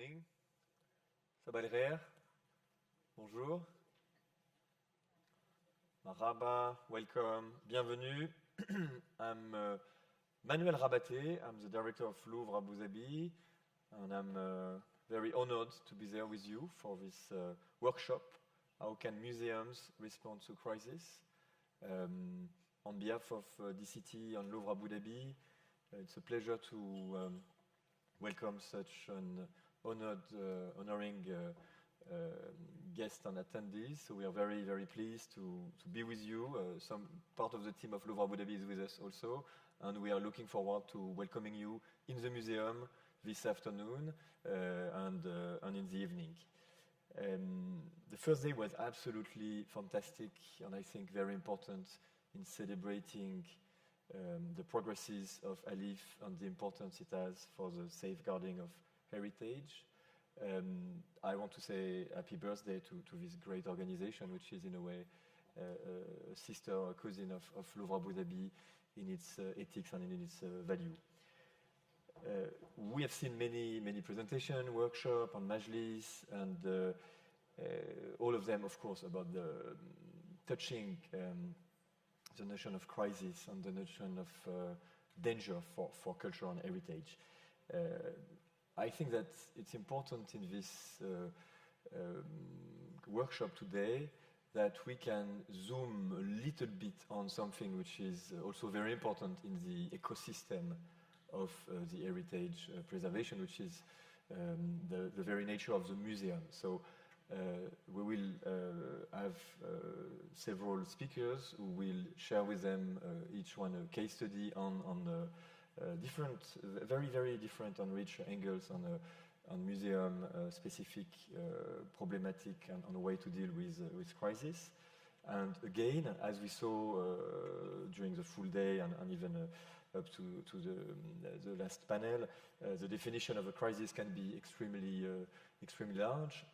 morning. Sabah al-Khair. Bonjour. Marhaba, welcome, bienvenue. I'm Manuel Rabaté. I'm the director of Louvre Abu Dhabi, and I'm very honored to be there with you for this workshop. How can museums respond to crisis? On behalf of DCT and Louvre Abu Dhabi, it's a pleasure to welcome such an honoring guests and attendees. So we are very, very pleased to be with you. Some part of the team of Louvre Abu Dhabi is with us also, and we are looking forward to welcoming you in the museum this afternoon and in the evening. The first day was absolutely fantastic, and I think very important in celebrating the progresses of ALIPH and the importance it has for the safeguarding of heritage. I want to say happy birthday to this great organization, which is in a way a sister or cousin of Louvre Abu Dhabi in its ethics and in its value. We have seen many presentations, workshops, and majlis, and all of them, of course, about the touching the notion of crisis and the notion of danger for culture and heritage. I think that it's important in this workshop today that we can zoom a little bit on something which is also very important in the ecosystem of the heritage preservation, which is the very nature of the museum. So we will have several speakers who will share with them each one a case study on different, very different and rich angles on museum specific problematic and a way to deal with crisis. And again, as we saw during the full day and even up to the last panel, the definition of a crisis can be extremely large.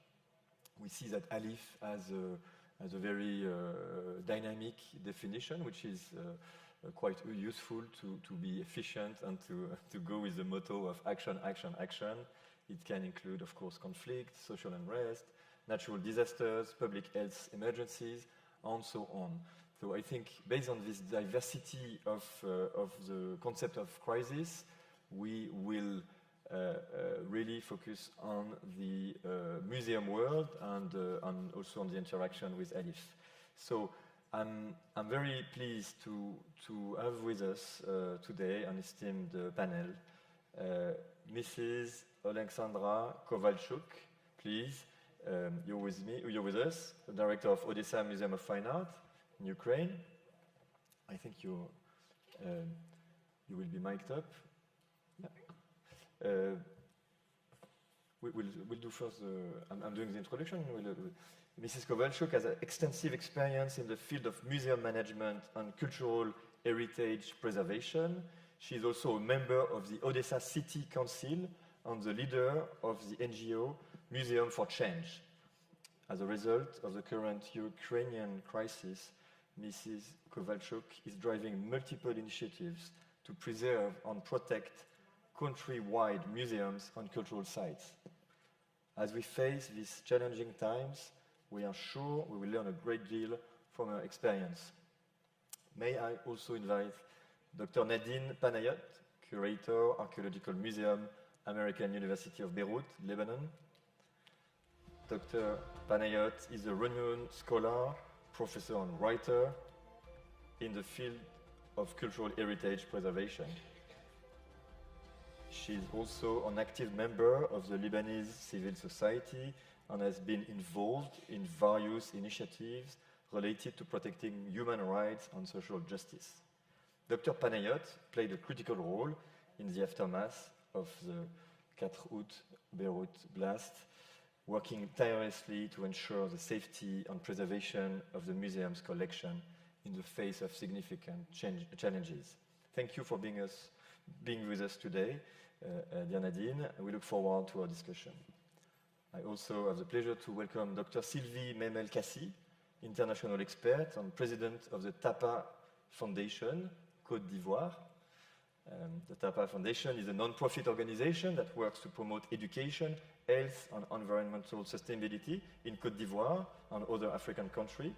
We see that ALIPH has a very dynamic definition, which is quite useful to be efficient and to go with the motto of action, action, action. It can include, of course, conflict, social unrest, natural disasters, public health emergencies, and so on. So I think based on this diversity of the concept of crisis, we will really focus on the museum world and also on the interaction with ALIPH. So I'm very pleased to have with us today an esteemed panel, Mrs. Oleksandra Kovalchuk, please. You're with us, the director of Odesa Museum of Fine Art in Ukraine. I think you will be mic'd up. Yeah. We'll do first. I'm doing the introduction. Mrs. Kovalchuk has extensive experience in the field of museum management and cultural heritage preservation. She is also a member of the Odesa City Council and the leader of the NGO Museum for Change. As a result of the current Ukrainian crisis, Mrs. Kovalchuk is driving multiple initiatives to preserve and protect countrywide museums and cultural sites. As we face these challenging times, we are sure we will learn a great deal from her experience. May I also invite Dr. Nadine Panayot, Curator, Archaeological Museum, American University of Beirut, Lebanon. Dr. Panayot is a renowned scholar, professor and writer in the field of cultural heritage preservation. She is also an active member of the Lebanese civil society and has been involved in various initiatives related to protecting human rights and social justice. Dr. Panayot played a critical role in the aftermath of the 4 août Beirut blast, working tirelessly to ensure the safety and preservation of the museum's collection in the face of significant challenges. Thank you for being with us today, dear Nadine. We look forward to our discussion. I also have the pleasure to welcome Dr. Silvie Memel Kassi, international expert and president of the Tapa Foundation, Côte d'Ivoire. The Tapa Foundation is a non-profit organization that works to promote education, health, and environmental sustainability in Côte d'Ivoire and other African countries.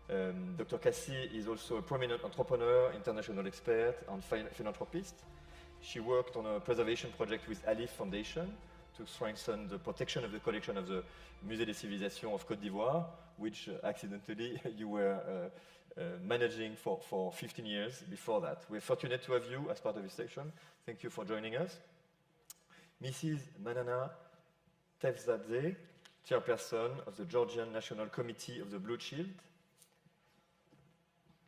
Dr. Kassi is also a prominent entrepreneur, international expert, and philanthropist. She worked on a preservation project with ALIPH Foundation to strengthen the protection of the collection of the Musée des Civilisations of Côte d'Ivoire, which accidentally you were managing for 15 years before that. We're fortunate to have you as part of this section. Thank you for joining us. Mrs. Manana Tevzadze, Chairperson of the Georgian National Committee of the Blue Shield.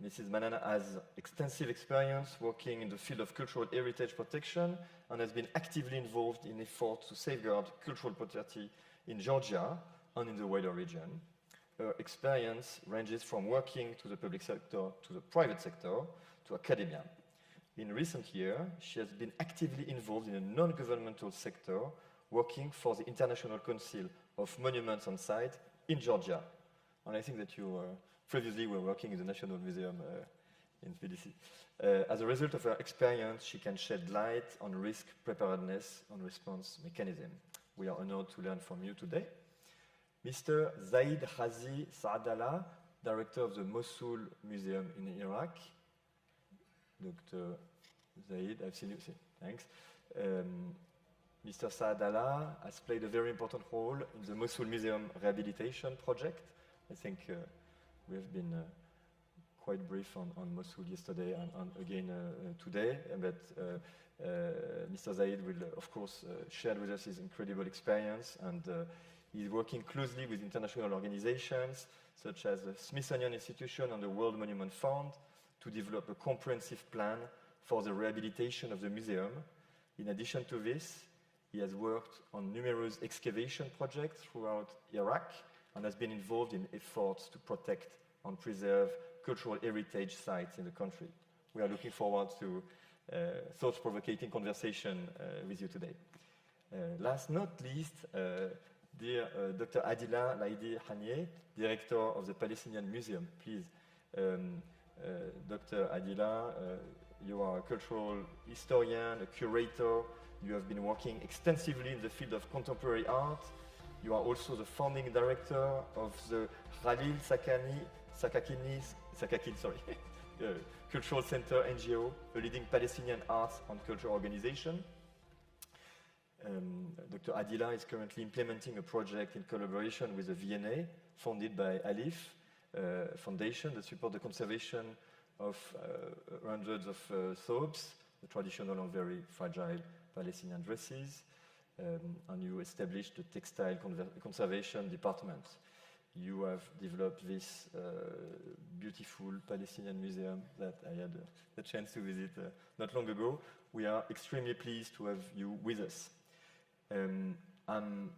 Mrs. Manana has extensive experience working in the field of cultural heritage protection and has been actively involved in efforts to safeguard cultural property in Georgia and in the wider region. Her experience ranges from working to the public sector to the private sector to academia. In recent years, she has been actively involved in a non-governmental sector, working for the International Council of Monuments and Sites in Georgia. And I think that you previously were working in the National Museum in Tbilisi. As a result of her experience, she can shed light on risk preparedness and response mechanism. We are honored to learn from you today. Mr. Zaid Ghazi Saadallah, Director of the Mosul Museum in Iraq. Dr. Zaid, I've seen you. Thanks. Mr. Saadallah has played a very important role in the Mosul Museum rehabilitation project. I think we have been quite brief on Mosul yesterday and again today, but Mr. Zaid will, of course, share with us his incredible experience, and he's working closely with international organizations such as the Smithsonian Institution and the World Monument Fund to develop a comprehensive plan for the rehabilitation of the museum. In addition to this, he has worked on numerous excavation projects throughout Iraq and has been involved in efforts to protect and preserve cultural heritage sites in the country. We are looking forward to thought-provoking conversation with you today. Last not least, dear Dr. Adila Laidi Hanieh, Director of the Palestinian Museum. Please, Dr. Adila, you are a cultural historian, a curator. You have been working extensively in the field of contemporary art. You are also the founding director of the Khalil Sakakini Cultural Center NGO, a leading Palestinian arts and culture organization. Dr. Adila is currently implementing a project in collaboration with the VNA, funded by ALIPH Foundation, that support the conservation of hundreds of thobes, the traditional and very fragile Palestinian dresses, and you established the Textile Conservation Department. You have developed this beautiful Palestinian museum that I had the chance to visit not long ago. We are extremely pleased to have you with us. I'm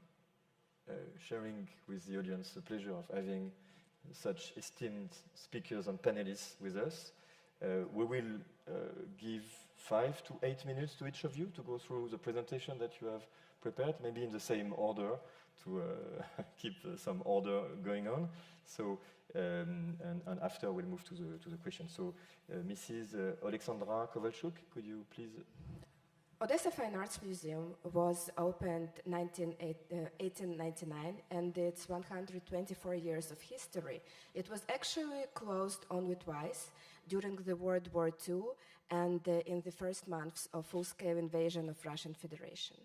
sharing with the audience the pleasure of having such esteemed speakers and panelists with us. We will give 5 to 8 minutes to each of you to go through the presentation that you have prepared, maybe in the same order to keep some order going on. So, and after we'll move to the questions. So, Mrs. Oleksandra Kovalchuk, could you please? Odesa Fine Arts Museum was opened 1899, and it's 124 years of history. It was actually closed only twice, during the World War II and in the first months of full-scale invasion of Russian Federation.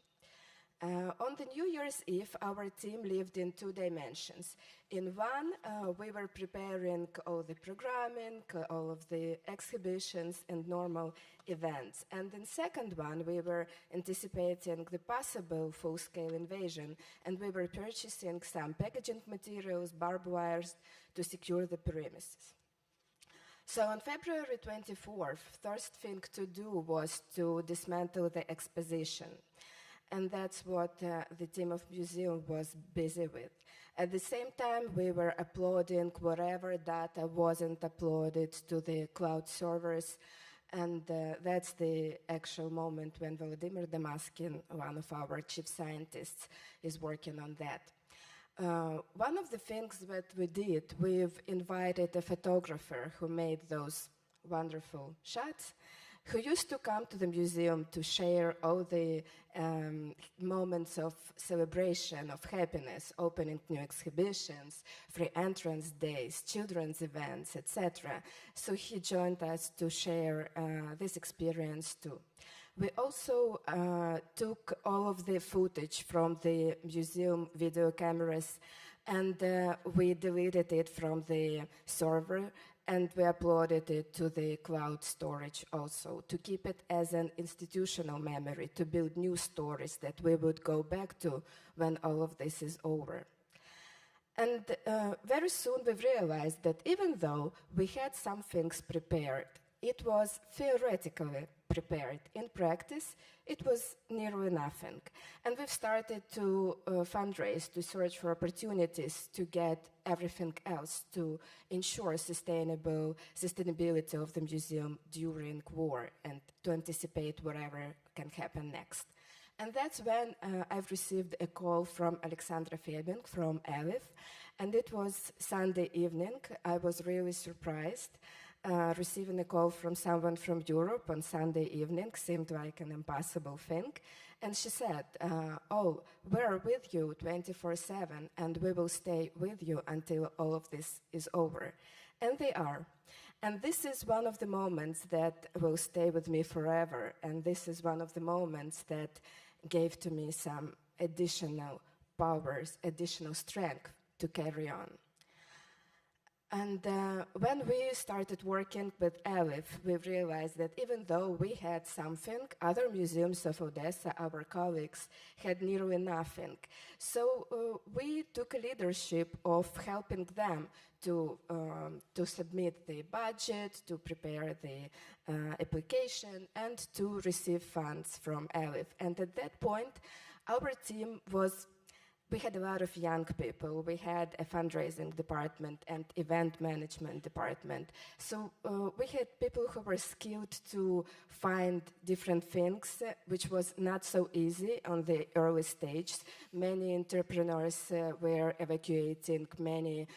On the New Year's Eve, our team lived in 2 dimensions. In one, we were preparing all the programming, all of the exhibitions and normal events. And in second one, we were anticipating the possible full-scale invasion, and we were purchasing some packaging materials, barbed wires, to secure the premises. So on February 24th, first thing to do was to dismantle the exposition. And that's what the team of museum was busy with. At the same time, we were uploading whatever data wasn't uploaded to the cloud servers. And that's the actual moment when Vladimir Damaskin, one of our chief scientists, is working on that. One of the things that we did, we've invited a photographer who made those wonderful shots who used to come to the museum to share all the moments of celebration, of happiness, opening new exhibitions, free entrance days, children's events, etc. So he joined us to share this experience too. We also took all of the footage from the museum video cameras and we deleted it from the server and we uploaded it to the cloud storage also to keep it as an institutional memory, to build new stories that we would go back to when all of this is over. And very soon we realized that even though we had some things prepared, it was theoretically prepared. In practice, it was nearly nothing. And we've started to fundraise, to search for opportunities to get everything else to ensure sustainability of the museum during war and to anticipate whatever can happen next. And that's when I've received a call from Oleksandra from ALIPH, and it was Sunday evening. I was really surprised. Receiving a call from someone from Europe on Sunday evening seemed like an impossible thing. And she said, oh, we're with you 24/7 and we will stay with you until all of this is over. And they are. And this is one of the moments that will stay with me forever. And this is one of the moments that gave to me some additional powers, additional strength to carry on. And when we started working with ALIPH, we realized that even though we had something, other museums of Odesa, our colleagues, had nearly nothing. So we took a leadership of helping them to submit the budget, to prepare the application, and to receive funds from ALIPH. And at that point, our team was we had a lot of young people. We had a fundraising department and event management department. So we had people who were skilled to find different things, which was not so easy on the early stage. Many entrepreneurs were evacuating, many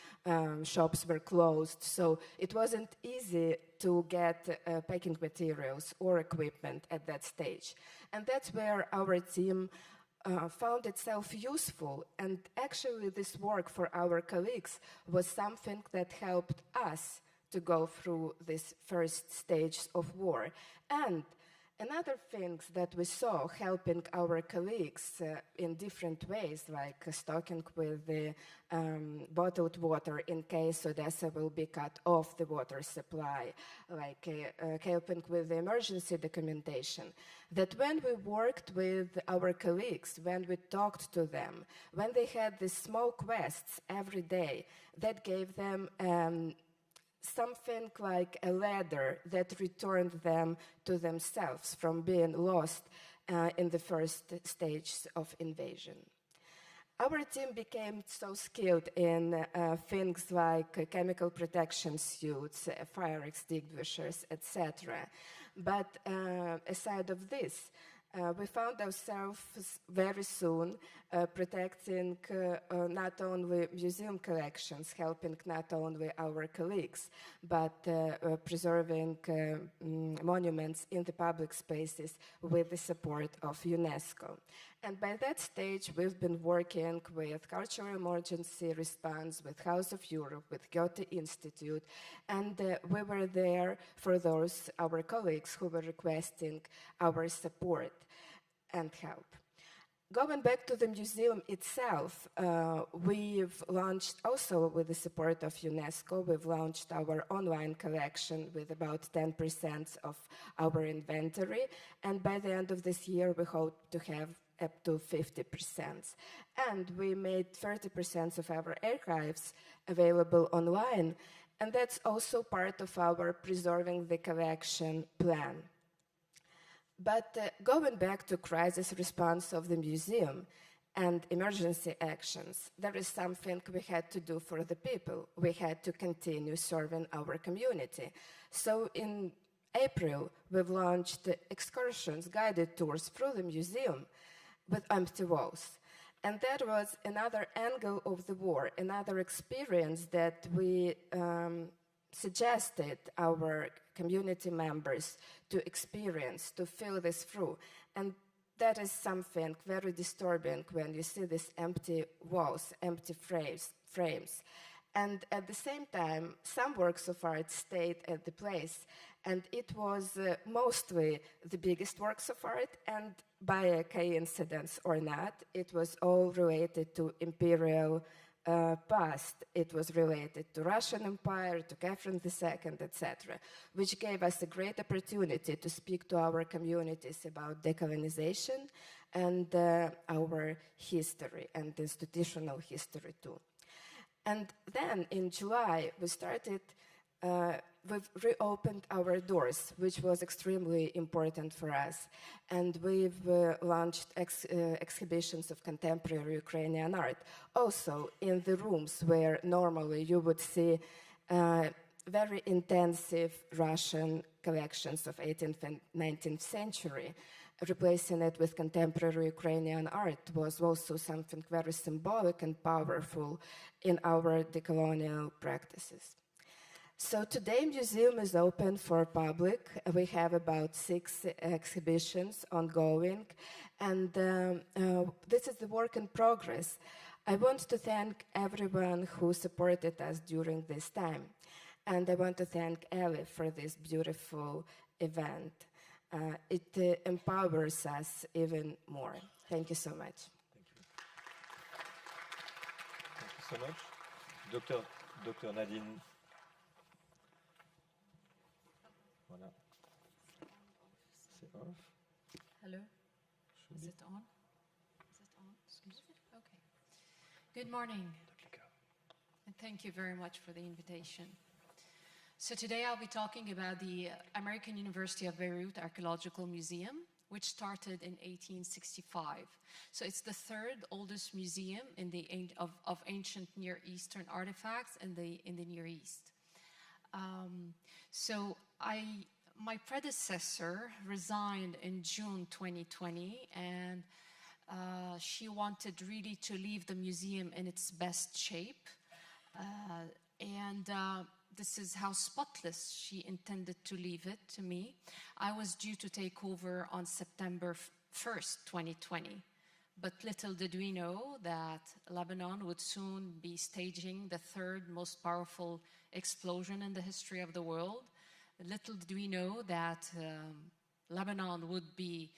shops were closed. So it wasn't easy to get packing materials or equipment at that stage. And that's where our team found itself useful, and actually this work for our colleagues was something that helped us to go through this first stage of war. And another thing that we saw helping our colleagues in different ways, like stocking with the bottled water in case Odesa will be cut off the water supply, like helping with the emergency documentation, that when we worked with our colleagues, when we talked to them, when they had these small quests every day, that gave them something like a ladder that returned them to themselves from being lost in the first stages of invasion. Our team became so skilled in things like chemical protection suits, fire extinguishers, etc. But aside of this, we found ourselves very soon protecting not only museum collections, helping not only our colleagues, but preserving monuments in the public spaces with the support of UNESCO. And by that stage, we've been working with Cultural Emergency Response, with House of Europe, with Goethe Institute, and we were there for those, our colleagues, who were requesting our support and help. Going back to the museum itself, we've launched, also with the support of UNESCO, we've launched our online collection with about 10% of our inventory, and by the end of this year, we hope to have up to 50%. And we made 30% of our archives available online, and that's also part of our preserving the collection plan. But going back to crisis response of the museum and emergency actions, there is something we had to do for the people. We had to continue serving our community. So in April, we've launched excursions, guided tours through the museum with empty walls. And that was another angle of the war, another experience that we suggested our community members to experience, to feel this through. And that is something very disturbing when you see these empty walls, empty frames. And at the same time, some works of art stayed at the place, and it was mostly the biggest works of art, and by a coincidence or not, it was all related to imperial past. It was related to Russian Empire, to Catherine II, etc., which gave us a great opportunity to speak to our communities about decolonization and our history and institutional history too. And then in July, we've reopened our doors, which was extremely important for us. And we've launched exhibitions of contemporary Ukrainian art. Also in the rooms where normally you would see very intensive Russian collections of 18th and 19th century. Replacing it with contemporary Ukrainian art was also something very symbolic and powerful in our decolonial practices. So today, museum is open for public. We have about 6 exhibitions ongoing, and this is the work in progress. I want to thank everyone who supported us during this time, and I want to thank ALIPH for this beautiful event. It empowers us even more. Thank you so much. Thank you so much. Dr. Nadine. Voilà. C'est off. Hello. Is it on? Is it on? Excuse me. Okay. Good morning. And thank you very much for the invitation. So today I'll be talking about the American University of Beirut Archaeological Museum, which started in 1865. So it's the 3rd oldest museum in of ancient Near Eastern artifacts in the Near East. My predecessor resigned in June 2020, and she wanted really to leave the museum in its best shape. This is how spotless she intended to leave it to me. I was due to take over on September 1st, 2020. But little did we know that Lebanon would soon be staging the 3rd most powerful explosion in the history of the world. Little did we know that Lebanon would be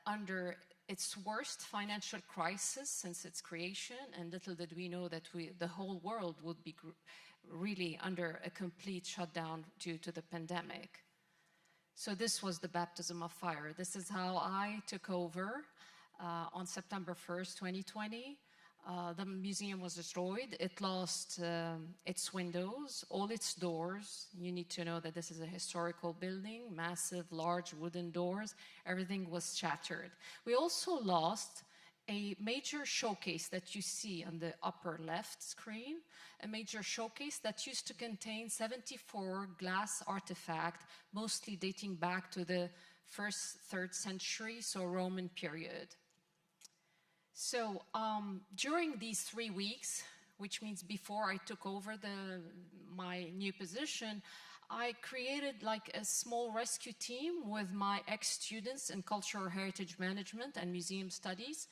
under its worst financial crisis since its creation, and little did we know that the whole world would be really under a complete shutdown due to the pandemic. So this was the baptism of fire. This is how I took over on September 1st, 2020. The museum was destroyed. It lost its windows, all its doors. You need to know that this is a historical building, massive, large wooden doors. Everything was shattered. We also lost a major showcase that you see on the upper left screen, a major showcase that used to contain 74 glass artifacts, mostly dating back to the 1st, 3rd century, so Roman period. So during these 3 weeks, which means before I took over my new position, I created like a small rescue team with my ex-students in cultural heritage management and museum studies.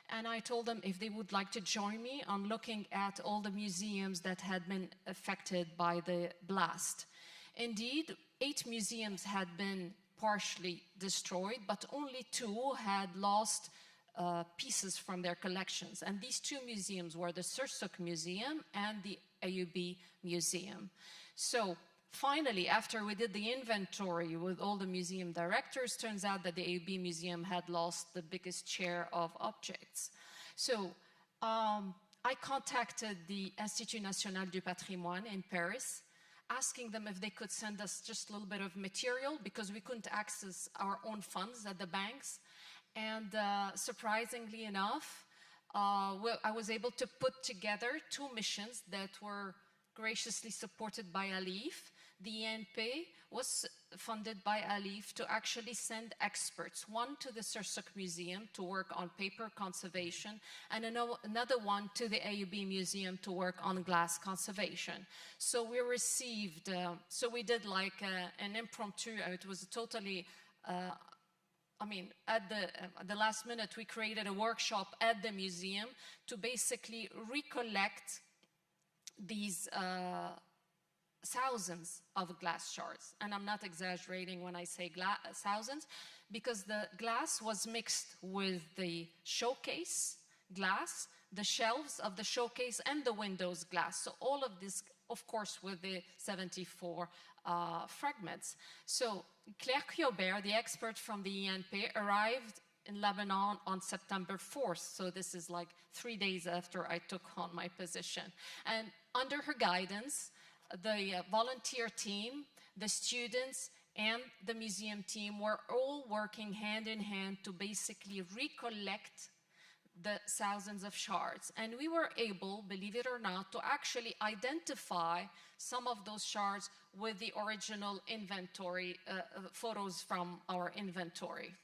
And I told them if they would like to join me on looking at all the museums that had been affected by the blast. Indeed, 8 museums had been partially destroyed, but only 2 had lost pieces from their collections. And these 2 museums were the Sursuk Museum and the AUB Museum. So finally, after we did the inventory with all the museum directors, turns out that the AUB Museum had lost the biggest share of objects. So I contacted the Institut National du Patrimoine in Paris, asking them if they could send us just a little bit of material because we couldn't access our own funds at the banks. And surprisingly enough, I was able to put together 2 missions that were graciously supported by ALIPH. The INP was funded by ALIPH to actually send experts, one to the Sursuk Museum to work on paper conservation, and another one to the AUB Museum to work on glass conservation. So we received, so we did like an impromptu, it was totally, I mean, at the last minute, we created a workshop at the museum to basically recollect these thousands of glass shards. And I'm not exaggerating when I say thousands, because the glass was mixed with the showcase glass, the shelves of the showcase, and the windows glass. So all of this, of course, with the 74 fragments. So Claire Kyobert, the expert from the INP, arrived in Lebanon on September 4th. So this is like 3 days after I took on my position. And under her guidance, the volunteer team, the students, and the museum team were all working hand in hand to basically recollect the thousands of shards. And we were able, believe it or not, to actually identify some of those shards with the original inventory, photos from our inventory.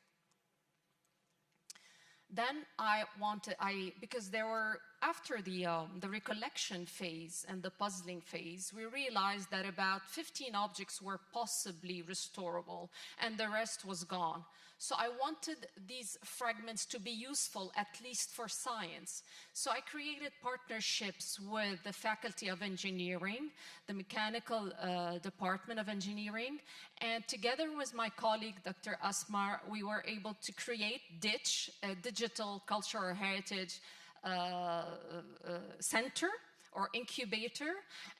Then because there were, after the recollection phase and the puzzling phase, we realized that about 15 objects were possibly restorable and the rest was gone. So I wanted these fragments to be useful, at least for science. So I created partnerships with the Faculty of Engineering, the Mechanical Department of Engineering, and together with my colleague, Dr. Asmar, we were able to create DITCH, a Digital Cultural Heritage Center or incubator,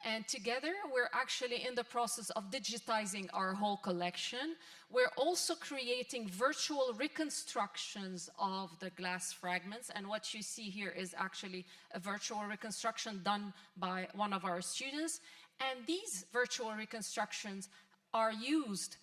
and together we're actually in the process of digitizing our whole collection. We're also creating virtual reconstructions of the glass fragments, and what you see here is actually a virtual reconstruction done by one of our students, and these virtual reconstructions are used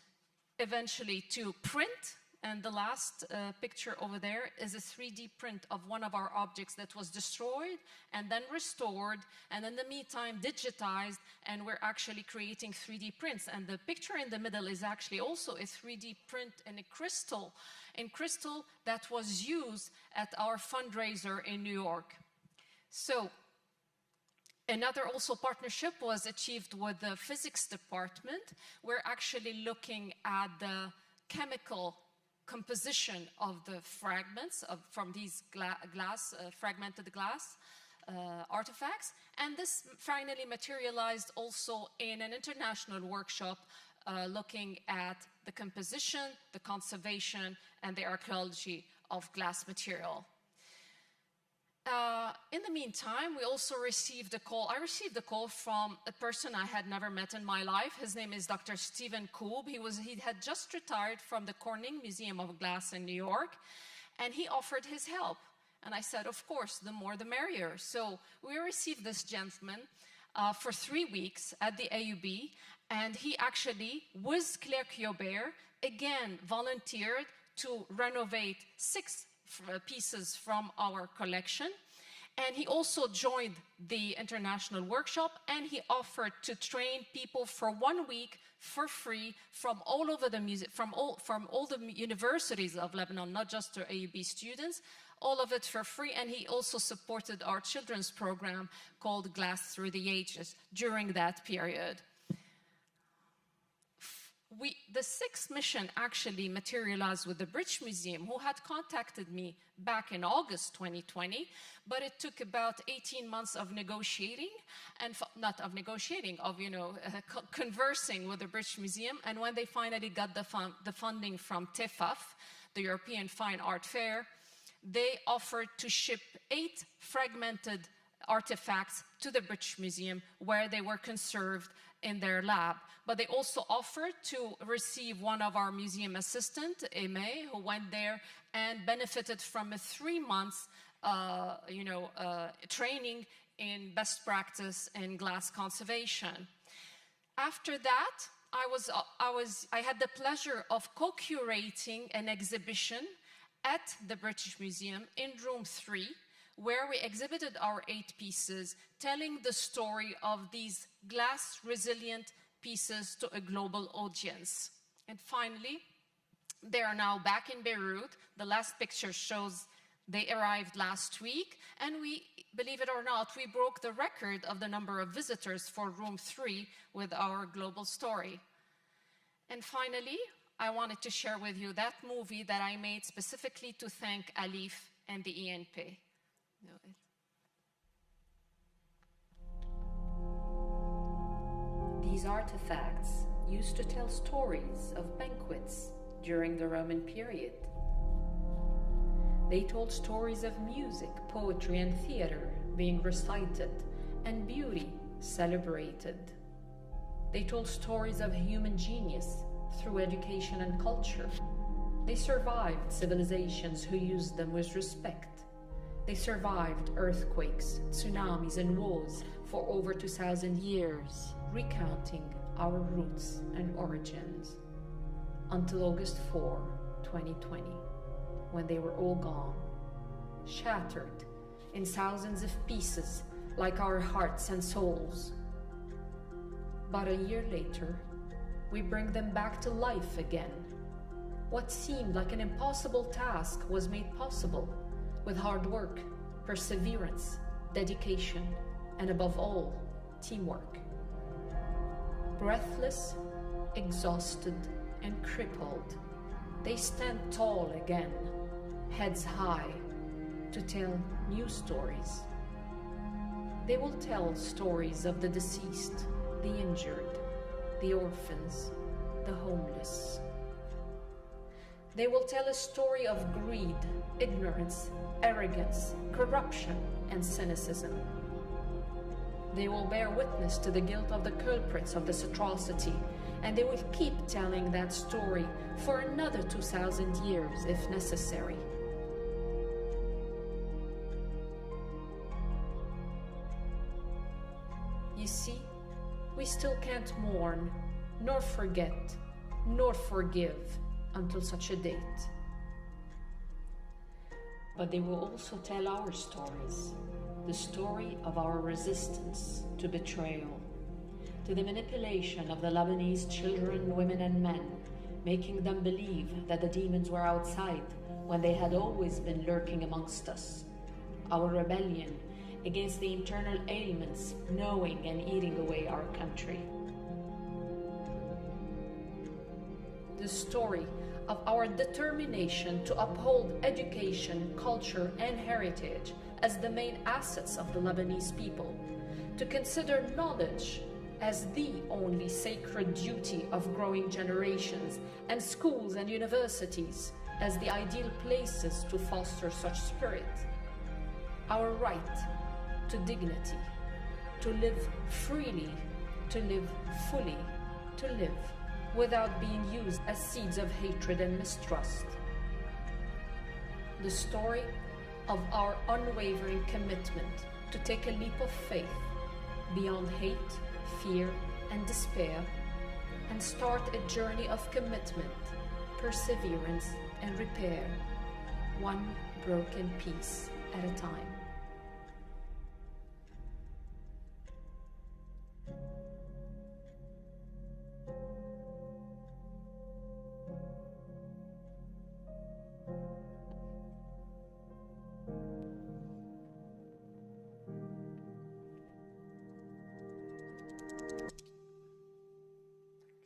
eventually to print. And the last picture over there is a 3D print of one of our objects that was destroyed and then restored, and in the meantime digitized, and we're actually creating 3D prints. And the picture in the middle is actually also a 3D print in crystal that was used at our fundraiser in New York. So another also partnership was achieved with the physics department. We're actually looking at the chemical composition of the fragments from these fragmented glass artifacts. And this finally materialized also in an international workshop looking at the composition, the conservation, and the archaeology of glass material. In the meantime, we also received a call. I received a call from a person I had never met in my life. His name is Dr. Stephen Koob. He had just retired from the Corning Museum of Glass in New York, and he offered his help. And I said, of course, the more the merrier. So we received this gentleman for 3 weeks at the AUB, and he actually, with Claire Kyobert, again volunteered to renovate 6 pieces from our collection, and he also joined the international workshop, and he offered to train people for 1 week for free from all over the from all the universities of Lebanon, not just the AUB students, all of it for free. And he also supported our children's program called Glass Through the Ages during that period. The 6th mission actually materialized with the British Museum, who had contacted me back in August 2020, but it took about 18 months of negotiating, and not of negotiating, of conversing with the British Museum. And when they finally got the funding from TEFAF, the European Fine Art Fair, they offered to ship 8 fragmented artifacts to the British Museum, where they were conserved in their lab. But they also offered to receive one of our museum assistants, Aimee, who went there and benefited from a 3 months training in best practice in glass conservation. After that, I had the pleasure of co-curating an exhibition at the British Museum in room 3, where we exhibited our 8 pieces, telling the story of these glass resilient pieces to a global audience. And finally, they are now back in Beirut. The last picture shows they arrived last week, and we, believe it or not, we broke the record of the number of visitors for room 3 with our global story. And finally, I wanted to share with you that movie that I made specifically to thank ALIPH and the ENP. These artifacts used to tell stories of banquets during the Roman period. They told stories of music, poetry, and theater being recited, and beauty celebrated. They told stories of human genius through education and culture. They survived civilizations who used them with respect. They survived earthquakes, tsunamis, and wars for over 2,000 years, recounting our roots and origins. Until August 4, 2020, when they were all gone, shattered in thousands of pieces like our hearts and souls. But a year later, we bring them back to life again. What seemed like an impossible task was made possible with hard work, perseverance, dedication, and above all, teamwork. Breathless, exhausted, and crippled, they stand tall again, heads high, to tell new stories. They will tell stories of the deceased, the injured, the orphans, the homeless. They will tell a story of greed, ignorance, arrogance, corruption, and cynicism. They will bear witness to the guilt of the culprits of this atrocity, and they will keep telling that story for another 2,000 years if necessary. You see, we still can't mourn, nor forget, nor forgive until such a date. But they will also tell our stories, the story of our resistance to betrayal, to the manipulation of the Lebanese children, women, and men, making them believe that the demons were outside when they had always been lurking amongst us. Our rebellion against the internal ailments gnawing and eating away our country. The story of our determination to uphold education, culture, and heritage as the main assets of the Lebanese people, to consider knowledge as the only sacred duty of growing generations, and schools and universities as the ideal places to foster such spirit. Our right to dignity, to live freely, to live fully, to live without being used as seeds of hatred and mistrust. The story of our unwavering commitment to take a leap of faith beyond hate, fear, and despair, and start a journey of commitment, perseverance, and repair, one broken piece at a time.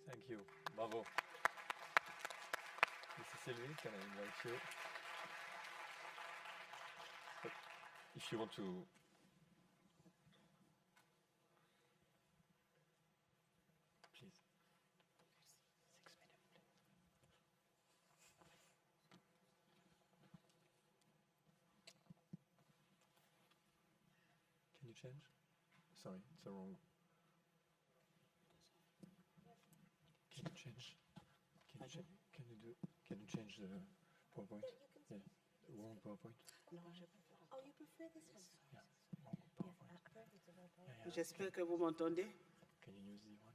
Thank you. Bravo. This is Silvie. Can I invite you? If you want to. Please. 6 minutes. Can you change? Sorry, it's the wrong. Can you change? Can you change the PowerPoint? Yeah, wrong PowerPoint. Non, je préfère. Oh, you prefer this one? Yeah, wrong PowerPoint. Yeah. J'espère que vous m'entendez. Can you use the one?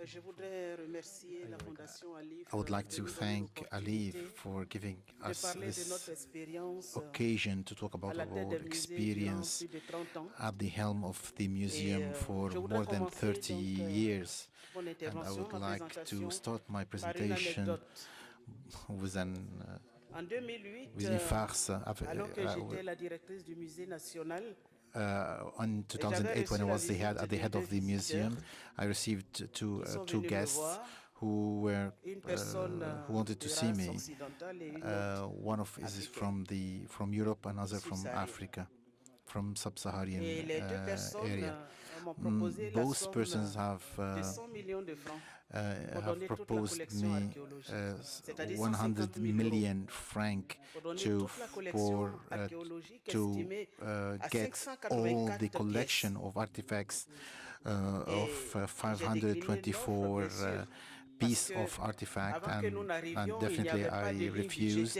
Je voudrais remercier la Fondation ALIPH I would like de to nous donner thank l'opportunité ALIPH for giving de us parler de notre this expérience occasion to talk à about la tête our des musées durant experience plus de 30 ans. at the helm of the museum for je voudrais more than commencer 30 donc, years. mon And I intervention, would ma like to présentation start my par une presentation anecdote. with En 2008, une farce. alors que j'étais la directrice du musée national, In 2008, when I was at the head of the museum, I received two guests who wanted to see me. One of is from Europe, another from Africa, from sub-Saharan area. Both persons have proposed me 100 million franc to get all the collection of artifacts of 524 piece of artifact, and definitely I refused.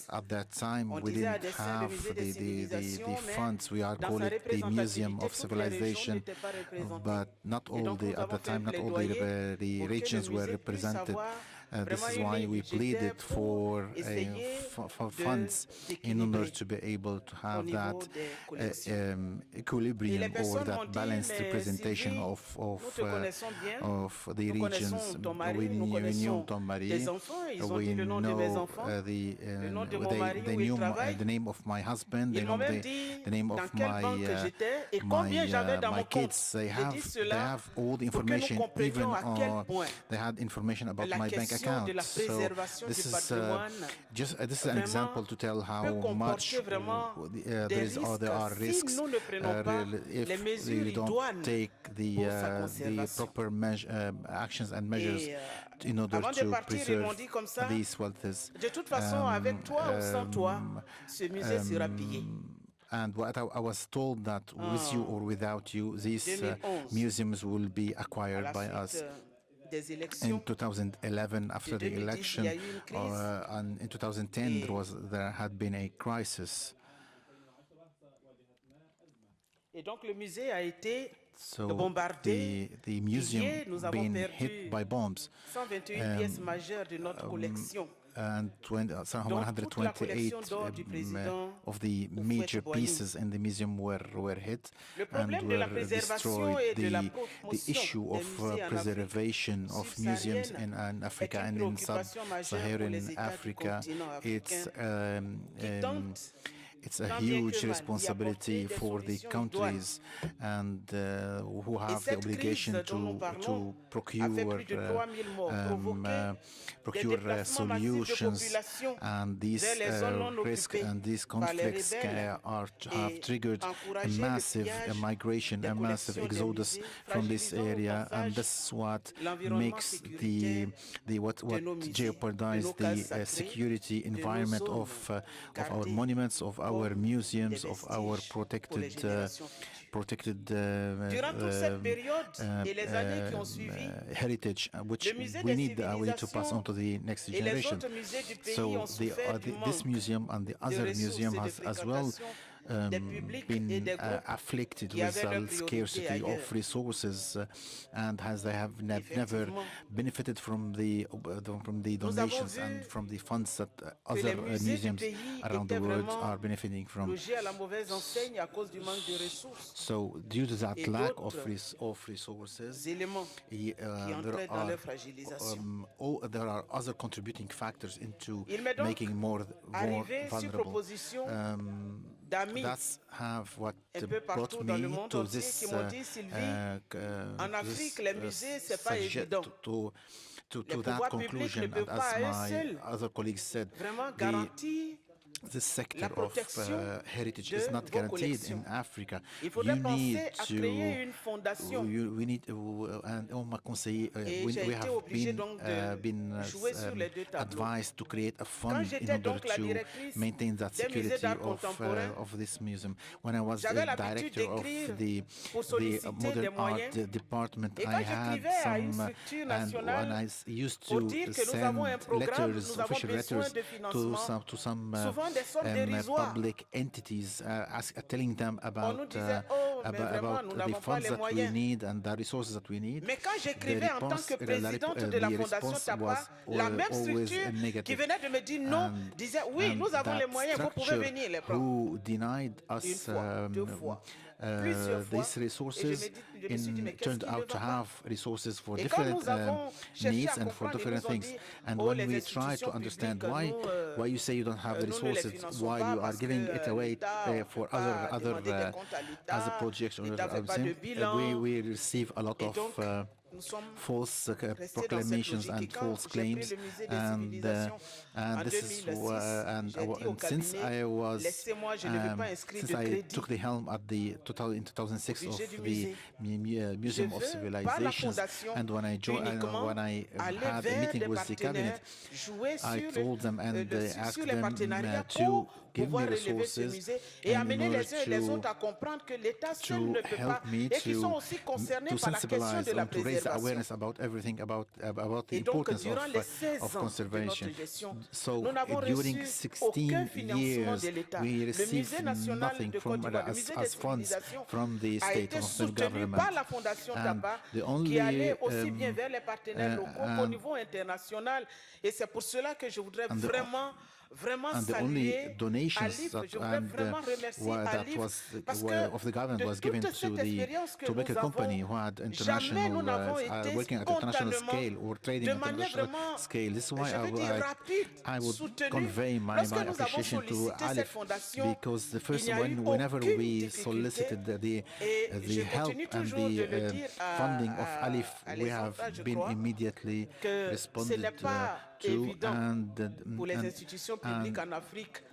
At that time, we didn't have the funds. We are called the Museum of Civilization, but not all at the time, not all the regions were represented. This is why we pleaded for funds in order to be able to have that equilibrium or that balanced representation of the regions. We knew Tombari, we know the name of my husband, they know the name of my kids. They have all the information, even they had information about my bank account. So this is this is an example to tell how much there are risks if we don't take the proper actions and measures in order to preserve these wealths. De toute façon, avec toi ou sans toi, ce musée sera pillé. And what I was told that with you or without you, these museums will be acquired by us. In 2011, after the election, and in 2010, there had been a crisis. Et donc le musée a été So bombardé, the museum nous avons been perdu hit by bombs. 121 pièces majeures de notre collection. And 128 of the major pieces in the museum were hit and were destroyed. The issue of preservation of museums in Africa and in sub-Saharan Africa, it's a huge responsibility for the countries and who have the obligation to procure solutions. And these risks and these conflicts have triggered a massive migration, a massive exodus from this area, and that's what makes what jeopardizes the security environment of our monuments, of our museums, of our protected heritage, which we need to pass on to the next generation. So this museum and the other museum has as well been afflicted with a scarcity of resources, and they have never benefited from the donations and from the funds that other museums around the world are benefiting from. So due to that lack of resources, there are other contributing factors into making more vulnerable. That's what brought me to this to that conclusion. And as my other colleagues said, the sector of heritage is not guaranteed in Africa. You need to, we need, and on m'a conseillé, we have been advised to create a fund in order to maintain that security of this museum. When I was the director of the modern art department, I had some, and when I used to send letters, official letters to some public entities, telling them about about the funds that we need and the resources that we need. Mais quand j'écrivais en tant que présidente de la Fondation Tapa, la même structure qui venait de me dire non disait oui, nous avons les moyens, vous pouvez venir les prendre. Who denied us Une fois, deux fois. these resources turned out to have resources for different needs and for different things. And when we try to understand why you say you don't have the resources, why you are giving it away for other as a project or we receive a lot of false proclamations and false claims, and this is and since I took the helm at the in 2006 of the Museum of Civilizations, and when I had a meeting with the cabinet, I told them and asked them to give me resources and in order to help me to sensibilize and to raise awareness about everything about the importance of conservation. So during 16 years we received nothing from as funds from the state of the government, and the only and the only donations that of the government was given to the tobacco company who had international working at international scale or trading at international scale. This is why I would convey my appreciation to ALIPH, because the first whenever we solicited the help and the funding of ALIPH, we have been immediately responded to, pour les institutions publiques en Afrique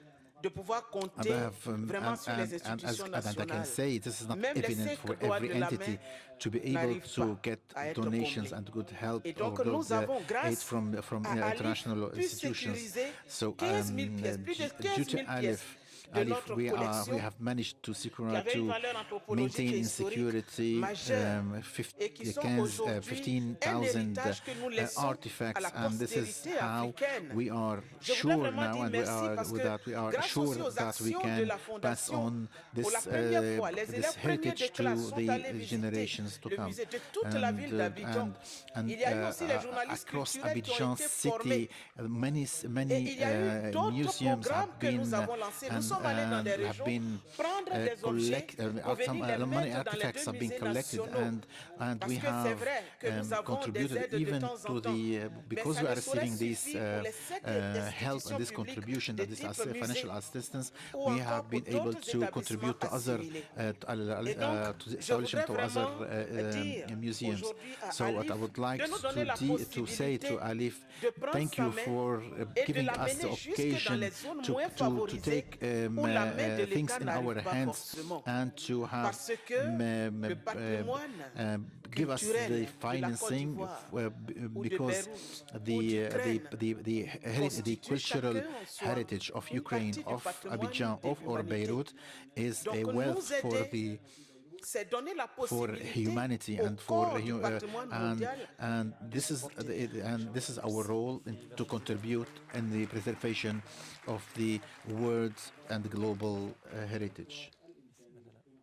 de pouvoir compter vraiment sur les institutions nationales. And I can say this is not evident for every entity to be able to get donations and good help or good aid from international institutions. So due to ALIPH, we have managed to maintain in security 15,000 artifacts, and this is how we are sure now, and we are assured that we can pass on this heritage to the generations to come. And across Abidjan city, many museums have been many artifacts have been collected, and we have contributed even to the because we are receiving this help and this contribution, that this financial assistance, we have been able to contribute to other to the establishment of other museums. So what I would like to say to ALIPH, thank you for giving us the occasion to take things in our hands and to have give us the financing, because the cultural heritage of Ukraine, of Abidjan, or Beirut is a wealth for humanity and and this is our role to contribute in the preservation of the world and the global heritage.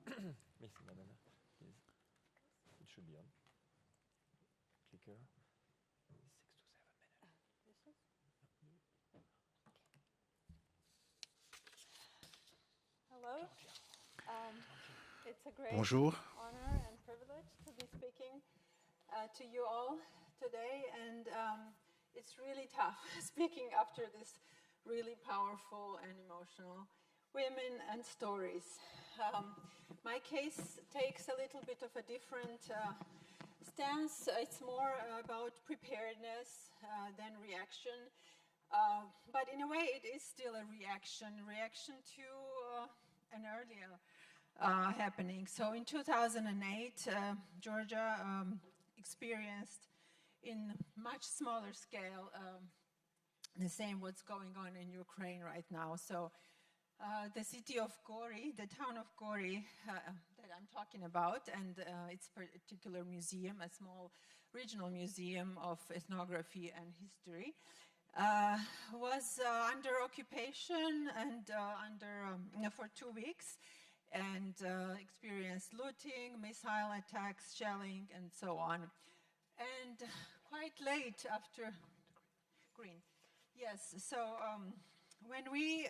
Miss Manana, please. It should be on. Clicker. 6 to 7 minutes. Hello. It's a great Bonjour. honor and privilege to be speaking to you all today, and it's really tough speaking after this really powerful and emotional women and stories. My case takes a little bit of a different stance. It's more about preparedness than reaction, but in a way it is still a reaction to an earlier happening. So in 2008, Georgia experienced in much smaller scale the same what's going on in Ukraine right now. So the city of Gori, the town of Gori that I'm talking about, and its particular museum, a small regional museum of ethnography and history, was under occupation and for 2 weeks, and experienced against looting, missile attacks, shelling, and so on. And quite late after green. Yes, so when we,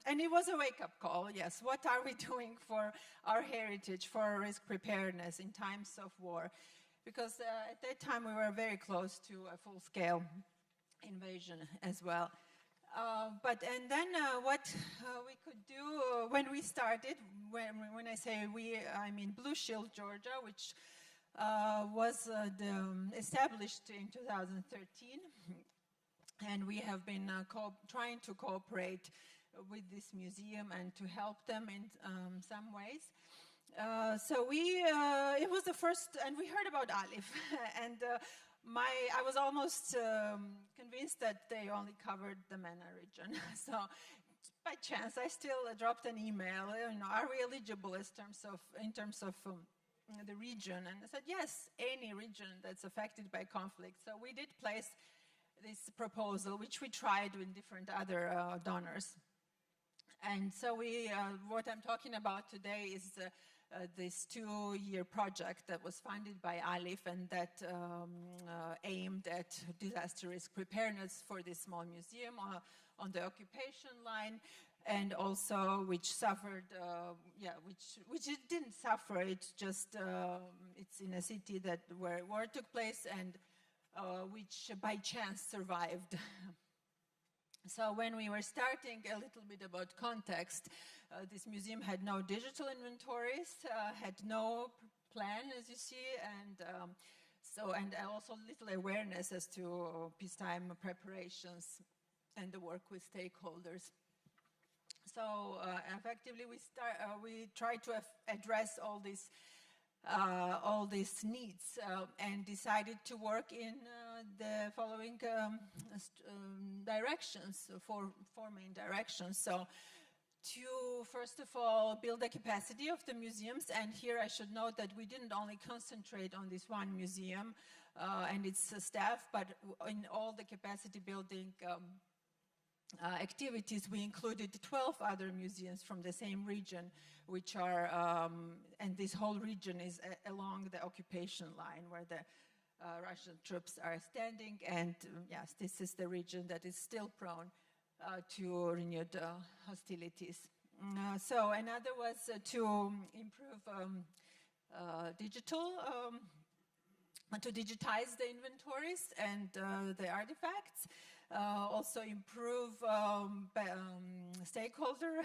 and it was a wake-up call, yes, what are we doing for our heritage, for our risk preparedness in times of war? Because at that time we were very close to a full-scale invasion as well. And then what we could do when we started, when I say we, I mean Blue Shield Georgia, which was established in 2013. And we have been trying to cooperate with this museum and to help them in some ways. So it was the first, and we heard about ALIPH, and I was almost convinced that they only covered the MENA region. So by chance, I still dropped an email, are we eligible in terms of the region? And I said, yes, any region that's affected by conflict. So we did place this proposal, which we tried with different other donors. And so what I'm talking about today is this 2-year project that was funded by ALIPH and that aimed at disaster risk preparedness for this small museum on the occupation line, and also which suffered, which it didn't suffer, it's just, it's in a city where war took place and which by chance survived. So when we were starting, a little bit about context, this museum had no digital inventories, had no plan, as you see, and also little awareness as to peacetime preparations and the work with stakeholders. So effectively, we tried to address all these needs and decided to work in the following directions, four main directions. So to, first of all, build the capacity of the museums, and here I should note that we didn't only concentrate on this one museum and its staff, but in all the capacity building activities, we included 12 other museums from the same region, which are, and this whole region is along the occupation line where the Russian troops are standing, and yes, this is the region that is still prone to renewed hostilities. So another was to improve to digitize the inventories and the artifacts, also improve stakeholder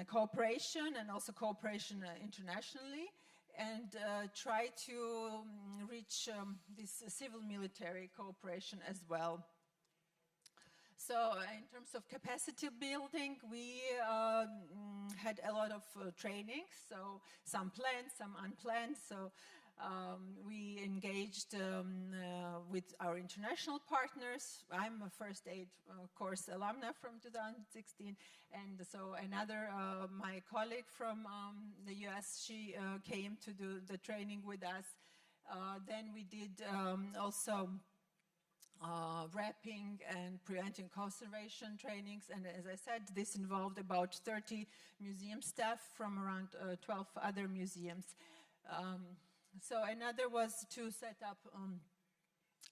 cooperation and also cooperation internationally, and try to reach this civil-military cooperation as well. So in terms of capacity building, we had a lot of trainings, so some planned, some unplanned. So we engaged with our international partners. I'm a first aid course alumna from 2016, and so another, my colleague from the US, she came to do the training with us. Then we did also wrapping and preventing conservation trainings, and as I said, this involved about 30 museum staff from around 12 other museums. So another was to set up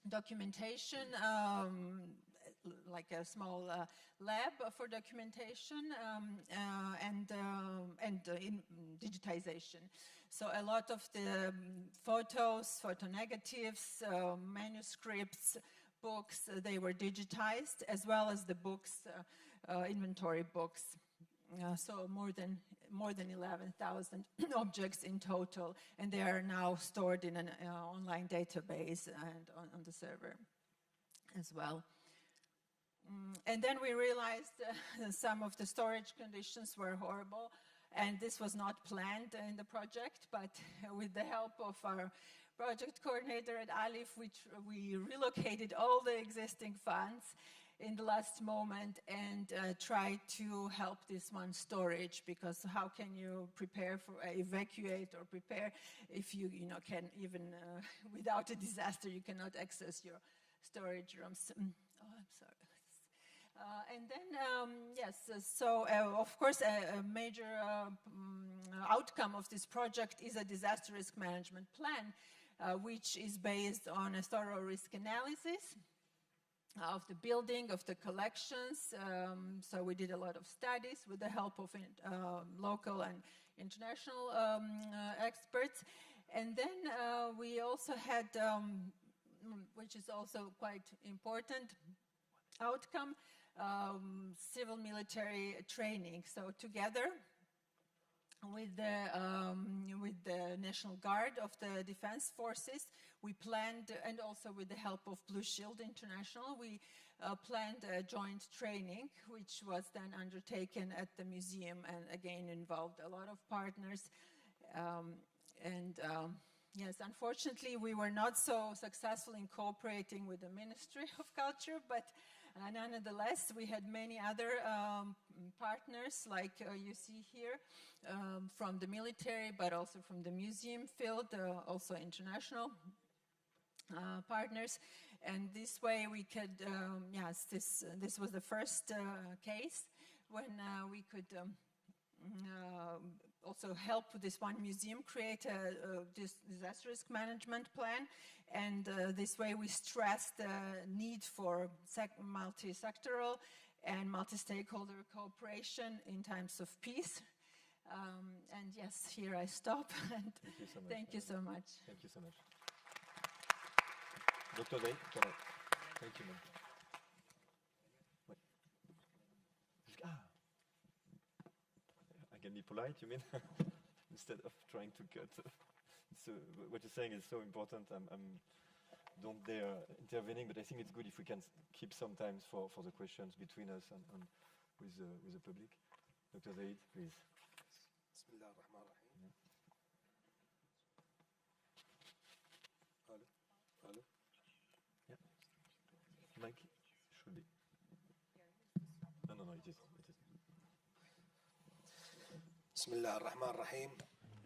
documentation, like a small lab for documentation and in digitization. So a lot of the photos, photo negatives, manuscripts, books, they were digitized, as well as the books, inventory books. So more than 11,000 objects in total, and they are now stored in an online database and on the server as well. And then we realized some of the storage conditions were horrible, and this was not planned in the project, but with the help of our project coordinator at ALIPH, we relocated all the existing funds in the last moment and try to help this one storage, because how can you prepare for evacuate or prepare if you can even without a disaster you cannot access your storage rooms. Oh, I'm sorry. And then yes, so of course a major outcome of this project is a disaster risk management plan, which is based on a thorough risk analysis of the building, of the collections. So we did a lot of studies with the help of local and international experts. And then we also had, which is also quite important outcome, civil military training. So together with the National Guard of the Defense Forces, we planned, and also with the help of Blue Shield International, we planned a joint training, which was then undertaken at the museum, and again involved a lot of partners. Yes, unfortunately, we were not so successful in cooperating with the Ministry of Culture, but nonetheless, we had many other partners, like you see here, from the military, but also from the museum field, also international partners. And this way we could, yes, this was the first case when we could also help this one museum create a disaster risk management plan. And this way we stressed the need for multi-sectoral and multi-stakeholder cooperation in times of peace. And yes, here I stop. And thank you so much. Thank you so much. Dr. Day, thank you, ma'am. I can be polite, you mean? Instead of trying to cut. So what you're saying is so important. Don't dare intervening, but I think it's good if we can keep some time for the questions between us and with the public. Dr. Zaid, please. Hello? Yeah. Mic should be. No, it is. Bismillah ar-Rahman ar-Rahim.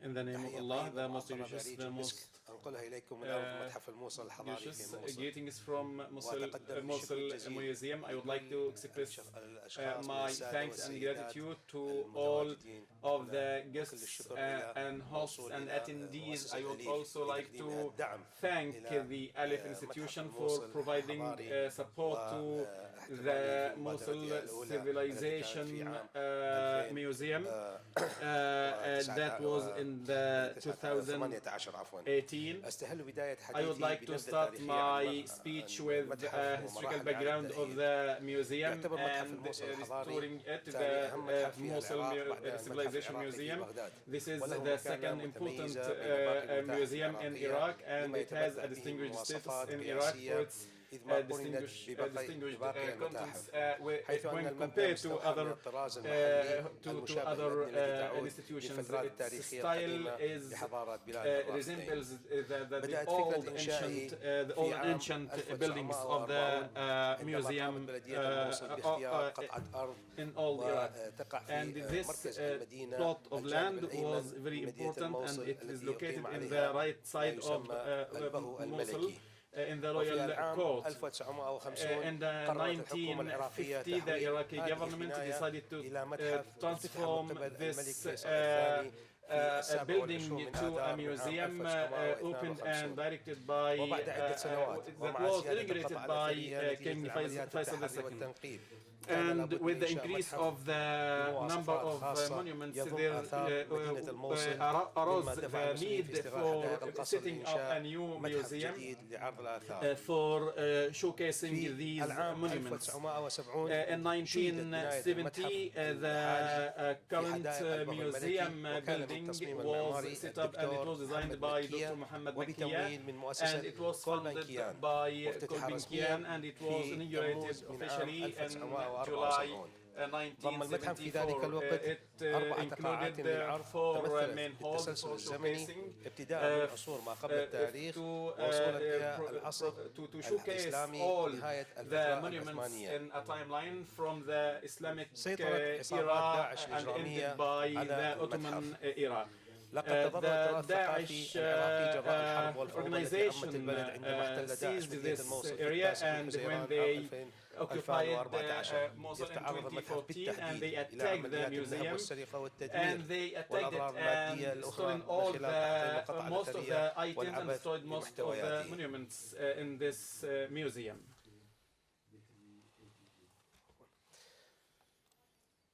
In the name of Allah, the most gracious, the most greetings from Mosul Museum. I would like to express my thanks and gratitude to all of the guests and hosts and attendees. I would also like to thank the ALIPH institution for providing support to the Mosul Civilization Museum that was in the 2018. I would like to start my speech with the historical background of the museum and restoring it to the Mosul Civilization Museum. This is the second important museum in Iraq, and it has a distinguished status in Iraq for its distinguished contents when compared to other institutions. Its style resembles the old ancient buildings of the museum in old Iraq. And this plot of land was very important, and it is located in the right side of Mosul, in the royal court. In the 1950, the Iraqi government decided to transform this building to a museum opened and directed by, that was inaugurated by King Faisal II. And with the increase of the number of monuments, there arose the need for setting up a new museum for showcasing these monuments. In 1970, the current museum building was set up, and it was designed by Dr. Muhammad Makiya, and it was funded by Kolbinkian, and it was inaugurated officially in July 1974. It included 4 main halls for showcasing, to showcase all the monuments in a timeline from the Islamic era and ended by the Ottoman era. Daesh organization seized this area, and when they occupied Mosul in 2014, and they attacked the museum, and they attacked it and stolen most of the items and destroyed most of the monuments in this museum.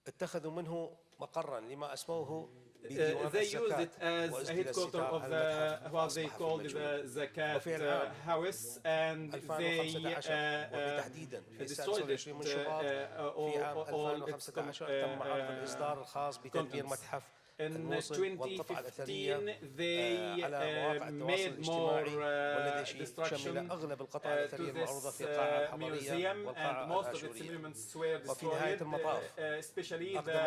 اتخذوا منه مقرا لما اسموه they used it as a headquarter of what they called the Zakat house, and they destroyed it. In 2015, they made more destruction to this museum, and most of its monuments were destroyed, especially the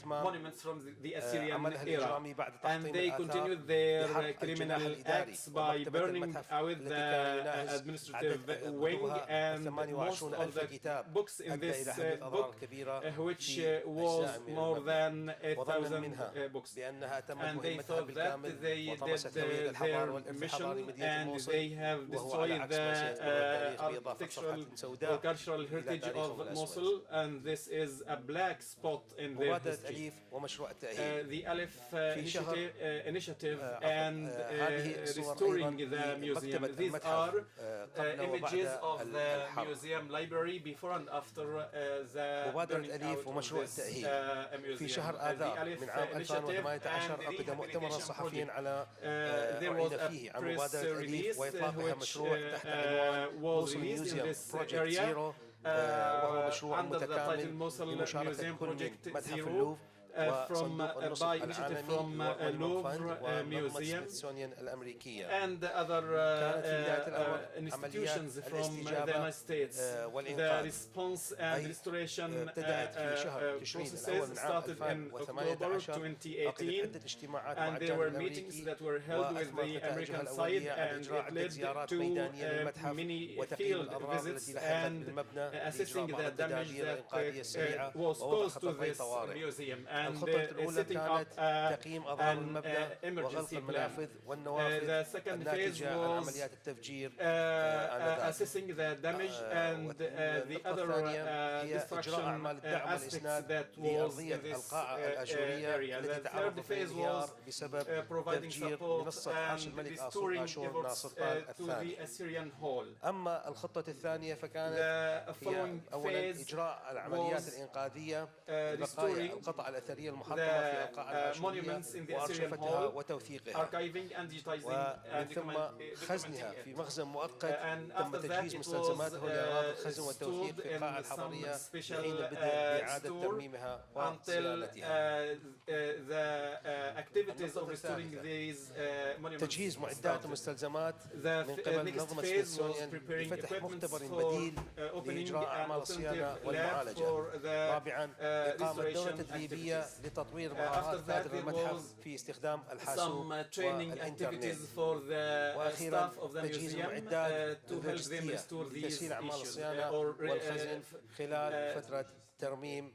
monuments from the Assyrian era. And they continued their criminal acts by burning out the administrative wing, and most of the books in this book, which was more than 8,000 books, and they thought that they did their mission, and they have destroyed the architectural or cultural heritage of Mosul, and this is a black spot in their history. The ALIPH initiative and restoring the museum. These are images of the museum library before and after the burning out of this museum. من عام 2018 عقد مؤتمرا صحفيا على أعيد فيه عن مبادرة أليف وإطلاقها مشروع تحت عنوان موسل ميوزيوم بروجكت زيرو، وهو مشروع متكامل لمشاركة كل من متحف اللوفر وصندوق النصف العالمي Louvre Museum and other institutions from the United States. The response and restoration processes started in October 2018, and there were meetings that were held with the American side, and it led to many field visits and assessing the damage that was caused to this museum, and setting up an emergency plan. The second phase was assessing the damage and the other destruction aspects that was in this area. The third phase was providing support and restoring efforts to the Assyrian Hall. The following phase was restoring the monuments in the Assyrian Hall, archiving and digitizing and خزنها في مخزن مؤقت and تم after that تجهيز it مستلزماتها لأغراض was الخزن والتوثيق في stored قاعة in some الحضرية special لحين بدء إعادة store ترميمها until وصيانتها. the activities of restoring these monuments تجهيز معدات started. ومستلزمات The من قبل next منظمة phase was سميثسونيان preparing لفتح equipment مختبر for بديل opening لإجراء an أعمال الصيانة alternative lab والمعالجة. for the رابعا إقامة دورة restoration تدريبية activities. لتطوير After مهارات that كادر there المتحف was في استخدام الحاسوب some training والإنترنت. activities for the وأخيرا staff of the تجهيز museum المعدات to help them اللوجستية restore these لتسهيل أعمال issues الصيانة or والخزن خلال فترة ترميم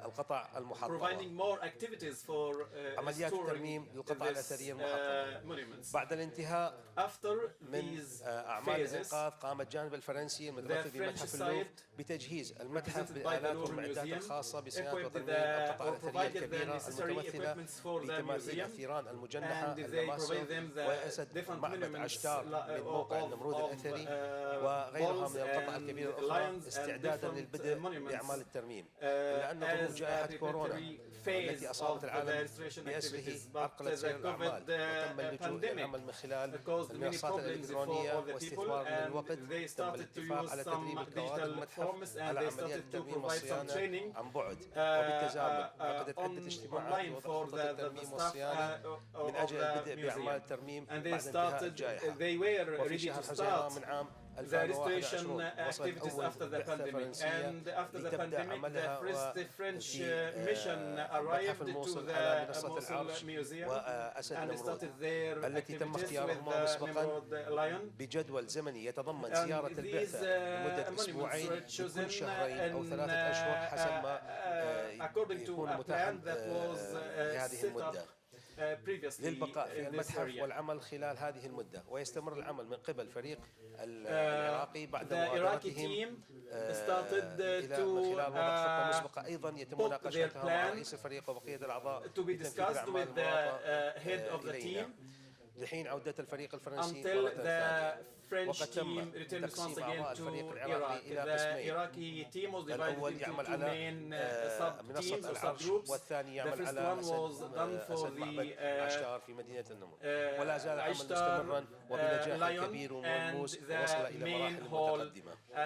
القطع المحطمة. providing more activities for عمليات restoring الترميم للقطع الأثرية المحطمة. monuments. بعد الانتهاء After من these أعمال phases, الإنقاذ قام الجانب الفرنسي المتمثل the بمتحف French اللوفر side بتجهيز المتحف represented by the بالآلات Louvre والمعدات Museum الخاصة بصيانة equipped وترميم the القطع or الأثرية provided the الكبيرة necessary المتمثلة equipments for the بتماثيل museum, الثيران المجنحة and they المماثل provide them the وأسد different معبد monuments عشتار من موقع النمرود الأثري وغيرها من القطع الكبيرة الأخرى استعدادا للبدء بأعمال الترميم. إلا أن ظهور جائحة كورونا التي أصابت العالم بأسره عرقلت سير الأعمال وتم اللجوء إلى العمل من خلال المنصات الإلكترونية واستثمار من الوقت. تم الاتفاق على تدريب الكوادر المتحف على عمليات الترميم والصيانة عن بعد وبالتزامن. عقدت عدة اجتماعات لوضع خطة الترميم والصيانة من أجل البدء بأعمال الترميم بعد انتهاء الجائحة. وفي شهر حزيران من عام the restoration activities after the pandemic, and after the pandemic the first French mission arrived to the Mosul Museum and started their activities with the Memel Lion. بجدول زمني يتضمن زيارة البعثة لمدة أسبوعين لكل شهرين أو 3 أشهر حسب ما according to يكون a متاح plan that was في هذه set up المدة. previously للبقاء في in this المتحف area. والعمل خلال هذه المدة، ويستمر العمل من قبل فريق العراقي بعد The Iraqi مغادرتهم team started إلى to من خلال وضع خطة مسبقة أيضا يتم put مناقشتها their مع plan رئيس الفريق وبقية الأعضاء to be discussed with the head of the team لحين عودة الفريق الفرنسي until مرة the ثانية. French team returns once again to Iraq. The Iraqi team was divided into two main sub-teams or subgroups. The first one was done for the Ashtar Lion and the main hall,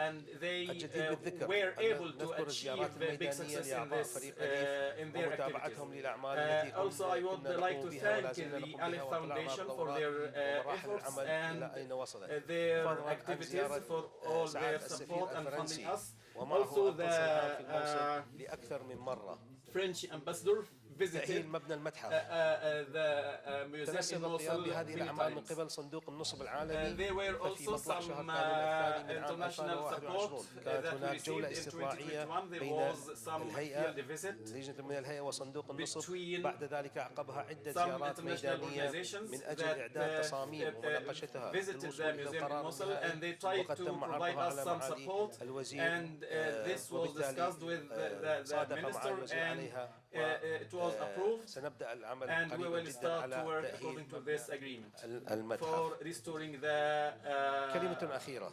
and they were able to achieve big success in this in their activities. Also, I would like to thank the ALIPH Foundation for their efforts and their activities, for all their support and funding us. Also, the French ambassador visited مبنى المتحف. the museum in Mosul بهذه الأعمال من قبل صندوق النصب العالمي. There were also some international support that we received in 2021. There was some field visit لجنة الهيئة وصندوق النصب. between بعد ذلك عقبها عدة some زيارات international ميدانية organizations من أجل that إعداد تصاميم ومناقشتها visited the للوصول إلى museum in القرار Mosul, النهائي. and they tried وقد to تم provide عرضها us على some معالي support, الوزير. and this was discussed with the minister, and it was approved, سنبدأ العمل and we will قريبا جدا start to على work تأهيل according to this agreement المتحف. for restoring the كلمة أخيرة.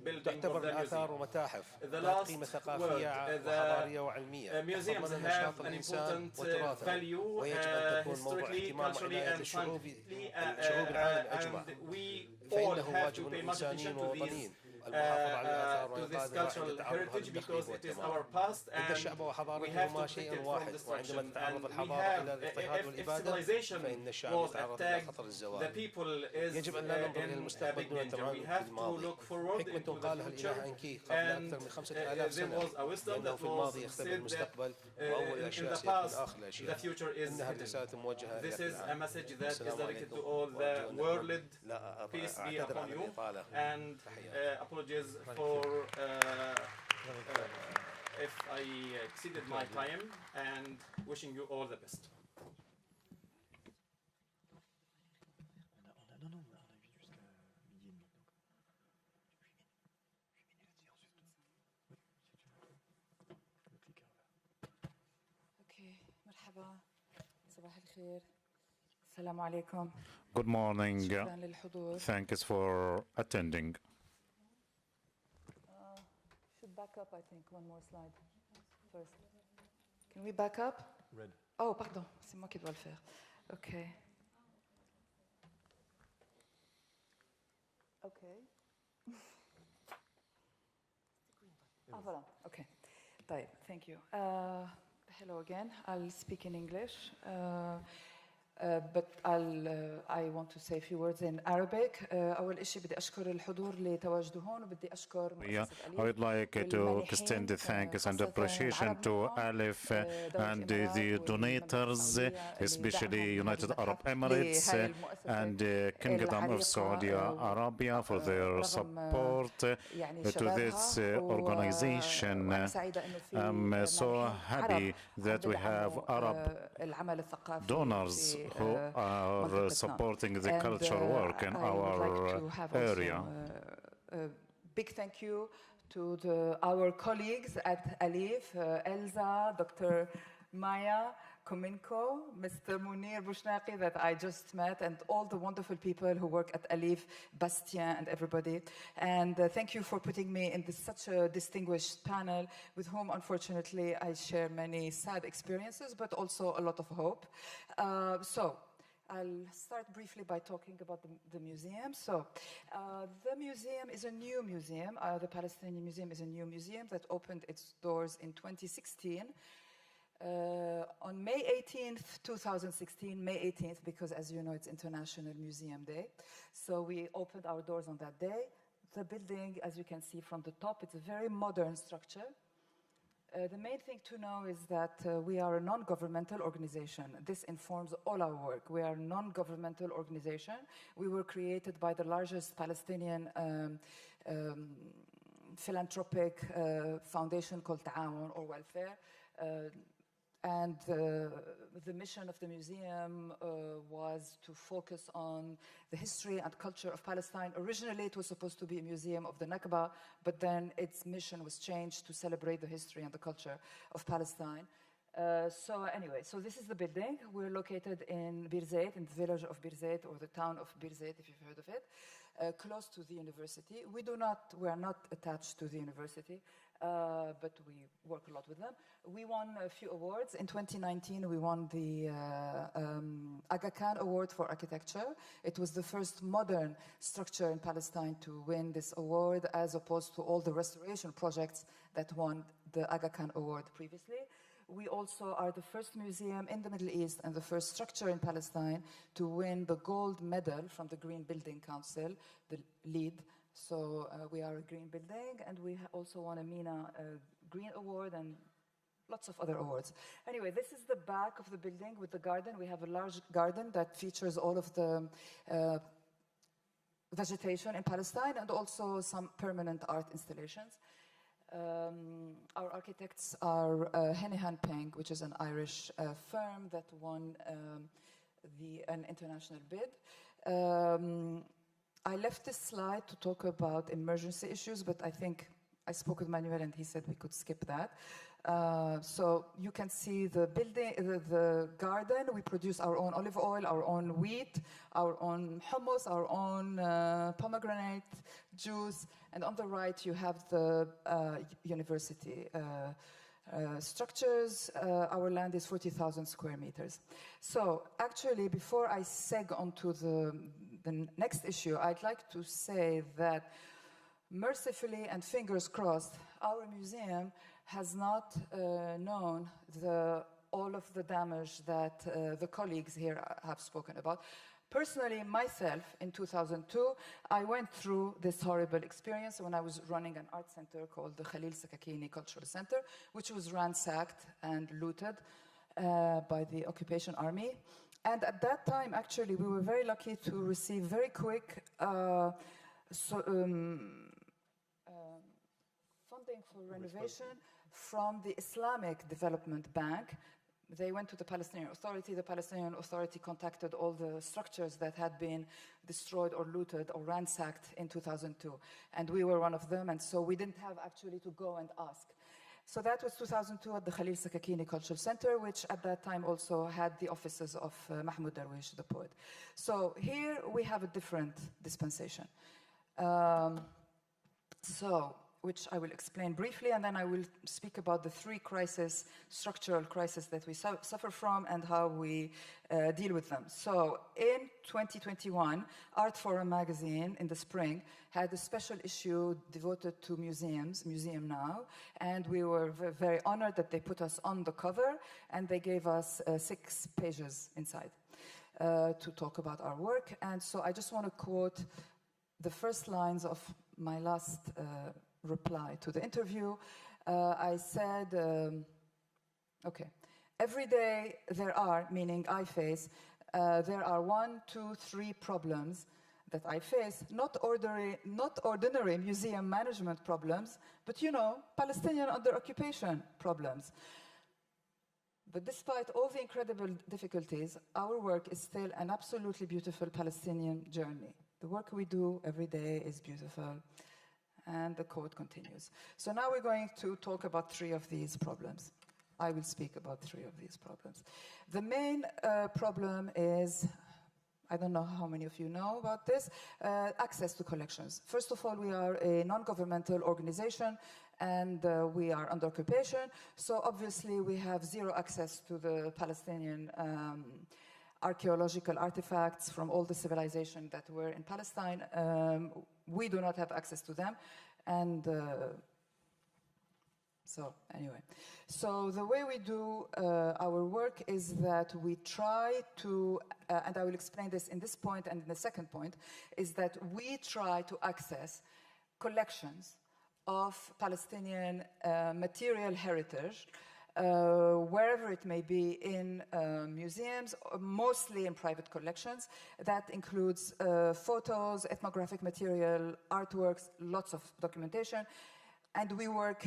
building of تعتبر the الآثار museum. ومتاحف The ذات last قيمة word, ثقافية وحضارية وعلمية. museums تضمن have نشاط an الإنسان important وتراثه، value ويجب أن تكون موضوع historically, اهتمام culturally, وعناية and الشعوب scientifically, العالم أجمع. and we all فإنه have to واجب pay much إنساني attention to ووطني these المحافظة على الآثار to this وإنقاذها cultural عند تعرضها heritage because للتخريب it is والدمار. our past, إن and الشعب we have وحضارتهما to شيء protect it from واحد، destruction. وعندما تتعرض And we الحضارة إلى have, الاضطهاد if والإبادة civilization فإن الشعب was يتعرض إلى attacked, خطر the الزوال. people is يجب أن لا ننظر إلى in a المستقبل big دون danger. التمعن We have to بالماضي. look forward into حكمة the قالها future, الإله أنكي قبل and أكثر من 5000 there سنة، was a wisdom لأنه that في was الماضي يختبر said that المستقبل وأول in الأشياء the سيكون past آخر the الأشياء. future is إنها hidden. رسالة موجهة This is a message that is السلام directed عليكم to all the وأرجو أن world. لا Peace be أعتذر upon عن you, الإطالة. and apologies for if I exceeded my time, and wishing you all the best. Okay, مرحبا, صباح الخير, السلام عليكم. Good morning. شكرا للحضور. Thanks for attending. Should back up, I think, one more slide first. Can we back up? Red. Oh, pardon, c'est moi qui dois le faire. Okay. Okay. Ah, voilà. Okay. طيب, thank you. Hello again. I'll speak in English. But I want to say a few words in Arabic. أول شيء بدي أشكر الحضور اللي تواجدوا هون وبدي أشكر مؤسسة I would like to extend the thanks and appreciation to ALIPH and the donators, especially United Arab Emirates and Kingdom of Saudi Arabia for their support to this organization. I'm so happy that we have Arab donors who are supporting the culture work in our area. Big thank you to our colleagues at ALIPH, Elsa, Dr. Maya Kominko, Mr. Munir Bushnaqi that I just met, and all the wonderful people who work at ALIPH, Bastien and everybody. And thank you for putting me in such a distinguished panel with whom, unfortunately, I share many sad experiences, but also a lot of hope. So I'll start briefly by talking about the museum. So the museum is a new museum. The Palestinian Museum is a new museum that opened its doors in 2016. On May 18th, 2016, May 18th, because as you know, it's International Museum Day. So we opened our doors on that day. The building, as you can see from the top, it's a very modern structure. The main thing to know is that we are a non-governmental organization. This informs all our work. We are a non-governmental organization. We were created by the largest Palestinian philanthropic foundation called Ta'awun, or welfare, And the mission of the museum was to focus on the history and culture of Palestine. Originally, it was supposed to be a museum of the Nakba, but then its mission was changed to celebrate the history and the culture of Palestine. So this is the building. We're located in Bir Zayt, in the village of Bir Zayt, or the town of Bir Zayt, if you've heard of it, close to the university. We are not attached to the university, but we work a lot with them. We won a few awards. In 2019, we won the Aga Khan Award for Architecture. It was the first modern structure in Palestine to win this award, as opposed to all the restoration projects that won the Aga Khan Award previously. We also are the first museum in the Middle East and the first structure in Palestine to win the gold medal from the Green Building Council, the LEED. So we are a green building, and we also won a MENA Green Award and lots of other awards. Anyway, this is the back of the building with the garden. We have a large garden that features all of the vegetation in Palestine and also some permanent art installations. Our architects are Henihan Peng, which is an Irish firm that won an international bid. I left this slide to talk about emergency issues, but I think I spoke with Manuel and he said we could skip that. So you can see the building, the garden. We produce our own olive oil, our own wheat, our own hummus, our own pomegranate juice. And on the right, you have the university structures. Our land is 40,000 square meters. So actually, before I seg onto the next issue, I'd like to say that mercifully and fingers crossed, our museum has not known all of the damage that the colleagues here have spoken about. Personally, myself, in 2002, I went through this horrible experience when I was running an art center called the Khalil Sakakini Cultural Center, which was ransacked and looted by the occupation army. And at that time, actually, we were very lucky to receive very quick funding for renovation from the Islamic Development Bank. They went to the Palestinian Authority. The Palestinian Authority contacted all the structures that had been destroyed or looted or ransacked in 2002. And we were one of them, and so we didn't have actually to go and ask. So that was 2002 at the Khalil Sakakini Cultural Center, which at that time also had the offices of Mahmoud Darwish, the poet. So here we have a different dispensation. Which I will explain briefly, and then I will speak about the three structural crises that we suffer from and how we deal with them. So in 2021, Art Forum magazine in the spring had a special issue devoted to museums, Museum Now, and we were very honored that they put us on the cover, and they gave us 6 pages inside to talk about our work. And so I just want to quote the first lines of my last reply to the interview. I said, okay, every day there are, meaning I face, there are 1, 2, 3 problems that I face, not ordinary museum management problems, but Palestinian under occupation problems. But despite all the incredible difficulties, our work is still an absolutely beautiful Palestinian journey. The work we do every day is beautiful. And the quote continues. So now we're going to talk about 3 of these problems. I will speak about 3 of these problems. The main problem is, I don't know how many of you know about this, access to collections. First of all, we are a non-governmental organization, and we are under occupation. So obviously we have 0 access to the Palestinian archaeological artifacts from all the civilization that were in Palestine. We do not have access to them. And so the way we do our work is that we try to, and I will explain this in this point and in the second point, is that we try to access collections of Palestinian material heritage wherever it may be, in museums, mostly in private collections. That includes photos, ethnographic material, artworks, lots of documentation. And we work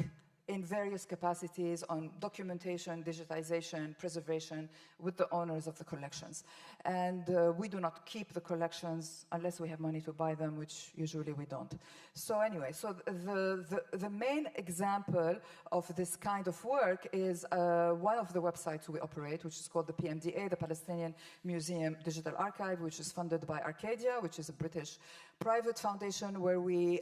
in various capacities on documentation, digitization, preservation with the owners of the collections. And we do not keep the collections unless we have money to buy them, which usually we don't. So anyway, so the main example of this kind of work is one of the websites we operate, which is called the PMDA, the Palestinian Museum Digital Archive, which is funded by Arcadia, which is a British private foundation where we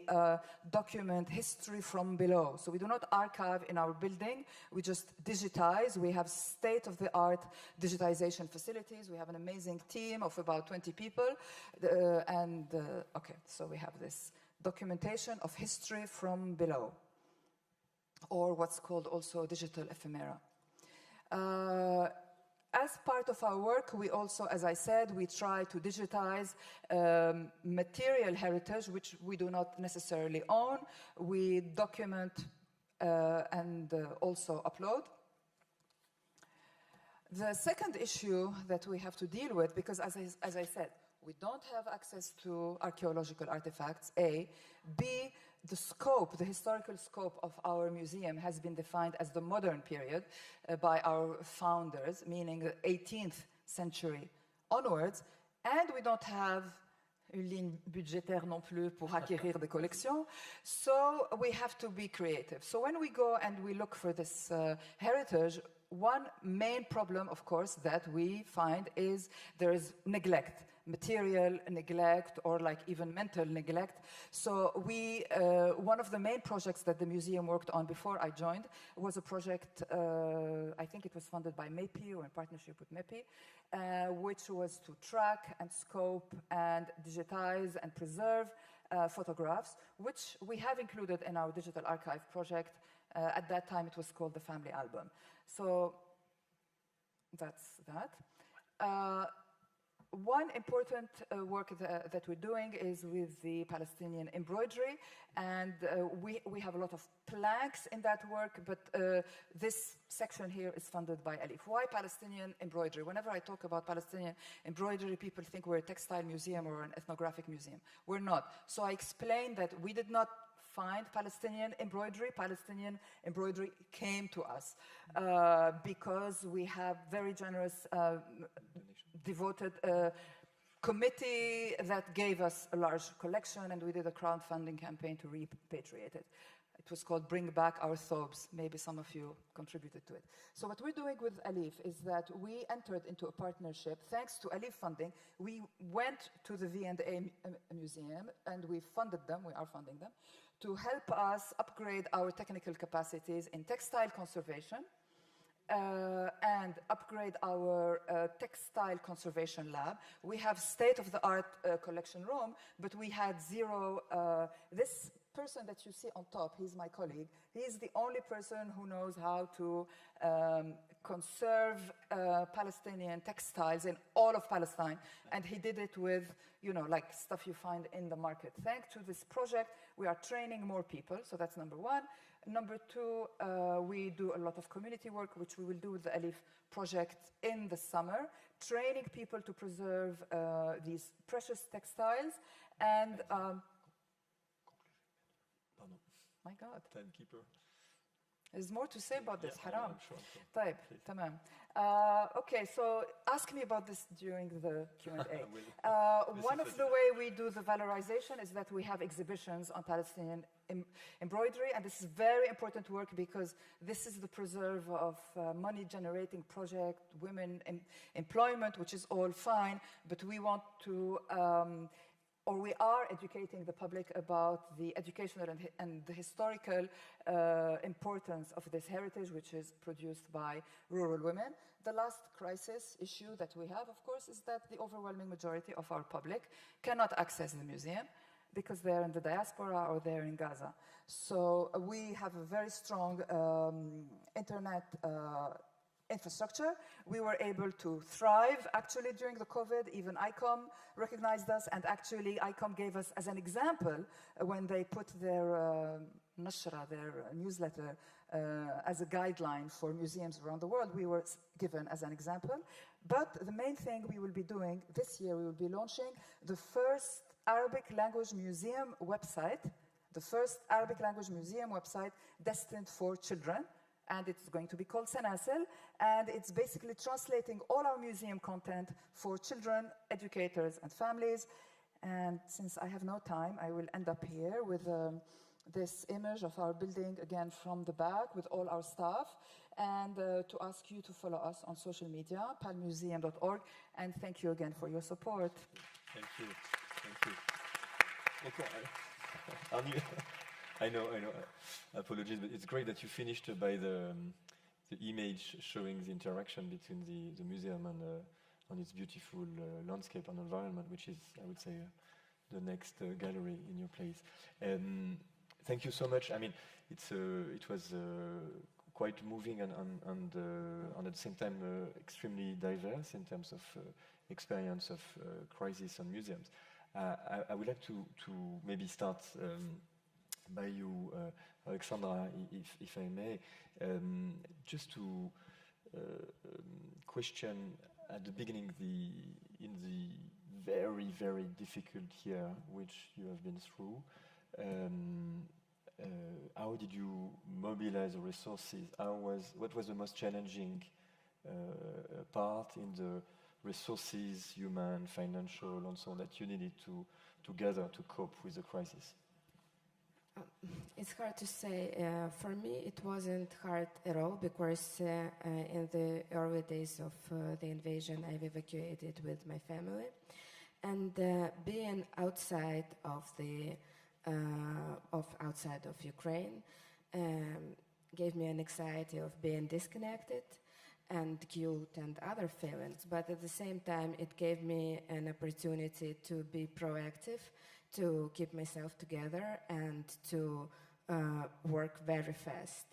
document history from below. So we do not archive in our building, we just digitize. We have state-of-the-art digitization facilities. We have an amazing team of about 20 people. Okay, so we have this documentation of history from below, or what's called also digital ephemera. As part of our work, we also, as I said, we try to digitize material heritage, which we do not necessarily own. We document and also upload. The second issue that we have to deal with, because as I said, we don't have access to archaeological artifacts, A. B, the scope, the historical scope of our museum has been defined as the modern period by our founders, meaning the 18th century onwards, and we don't have une ligne budgétaire non plus pour acquérir des collections, so we have to be creative. So when we go and we look for this heritage, one main problem, of course, that we find is there is neglect. Material neglect or like even mental neglect. So one of the main projects that the museum worked on before I joined was a project, I think it was funded by MEPI or in partnership with MEPI, which was to track and scope and digitize and preserve photographs, which we have included in our digital archive project. At that time it was called the Family Album. So that's that. One important work that we're doing is with the Palestinian embroidery, and we have a lot of planks in that work, but this section here is funded by ALIPH. Why Palestinian embroidery? Whenever I talk about Palestinian embroidery, people think we're a textile museum or an ethnographic museum. We're not. So I explained that we did not find Palestinian embroidery. Palestinian embroidery came to us because we have very generous devoted committee that gave us a large collection, and we did a crowdfunding campaign to repatriate it. It was called Bring Back Our Thobes. Maybe some of you contributed to it. So what we're doing with ALIPH is that we entered into a partnership. Thanks to ALIPH funding, we went to the V&A Museum and we funded them, we are funding them, to help us upgrade our technical capacities in textile conservation and upgrade our textile conservation lab. We have state-of-the-art collection room, but we had zero. This person that you see on top, he's my colleague. He's the only person who knows how to conserve Palestinian textiles in all of Palestine, and he did it with, you know, like stuff you find in the market. Thanks to this project, we are training more people, so that's number one. Number two, we do a lot of community work, which we will do with the ALIPH project in the summer, training people to preserve these precious textiles. And my God. Timekeeper. There's more to say about this, haram. Sure. طيب, tamam. Okay, so ask me about this during the Q&A. One of the way we do the valorization is that we have exhibitions on Palestinian embroidery, and this is very important work because this is the preserve of money-generating project, women employment, which is all fine, but we want to or we are educating the public about the educational and the historical importance of this heritage, which is produced by rural women. The last crisis issue that we have, of course, is that the overwhelming majority of our public cannot access the museum because they're in the diaspora or they're in Gaza. So we have a very strong internet infrastructure. We were able to thrive actually during the COVID. Even ICOM recognized us, and actually ICOM gave us as an example when they put their nashra, their newsletter, as a guideline for museums around the world. We were given as an example. But the main thing we will be doing this year, we will be launching the first Arabic language museum website the first Arabic language museum website destined for children, and it's going to be called Sanasel, and it's basically translating all our museum content for children, educators, and families. And since I have no time, I will end up here with this image of our building, again from the back, with all our staff, and to ask you to follow us on social media, palmuseum.org, and thank you again for your support. Thank you. Okay. I know. Apologies, but it's great that you finished by the image showing the interaction between the museum and its beautiful landscape and environment, which is, I would say, the next gallery in your place. Thank you so much. I mean, it was quite moving and at the same time extremely diverse in terms of experience of crisis and museums. I would like to maybe start by you, Oleksandra, if I may, just to question at the beginning in the very, very difficult year which you have been through. How did you mobilize the resources? What was the most challenging part in the resources, human, financial, and so on, that you needed to gather to cope with the crisis? It's hard to say. For me, it wasn't hard at all because in the early days of the invasion, I've evacuated with my family, and being outside of Ukraine gave me an anxiety of being disconnected and guilt and other feelings. But at the same time, it gave me an opportunity to be proactive, to keep myself together, and to work very fast.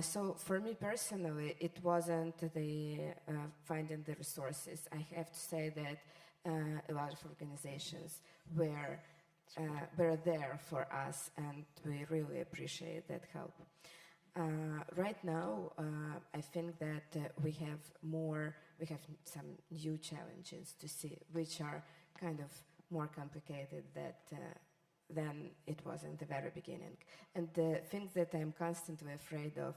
So for me personally, it wasn't the finding the resources. I have to say that a lot of organizations were there for us, and we really appreciate that help. Right now, I think that we have some new challenges to see, which are kind of more complicated than it was in the very beginning. And the things that I'm constantly afraid of,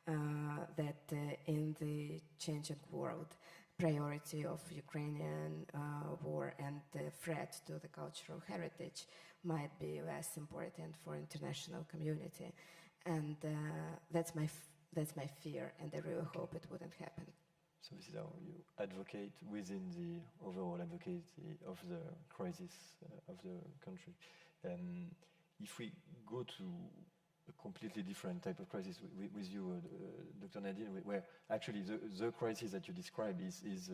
that in the changing world, priority of Ukrainian war and the threat to the cultural heritage might be less important for international community. And that's my fear, and I really hope it wouldn't happen. So this is how you advocate within the overall advocacy of the crisis of the country. If we go to a completely different type of crisis with you, Dr. Nadine, where actually the crisis that you describe is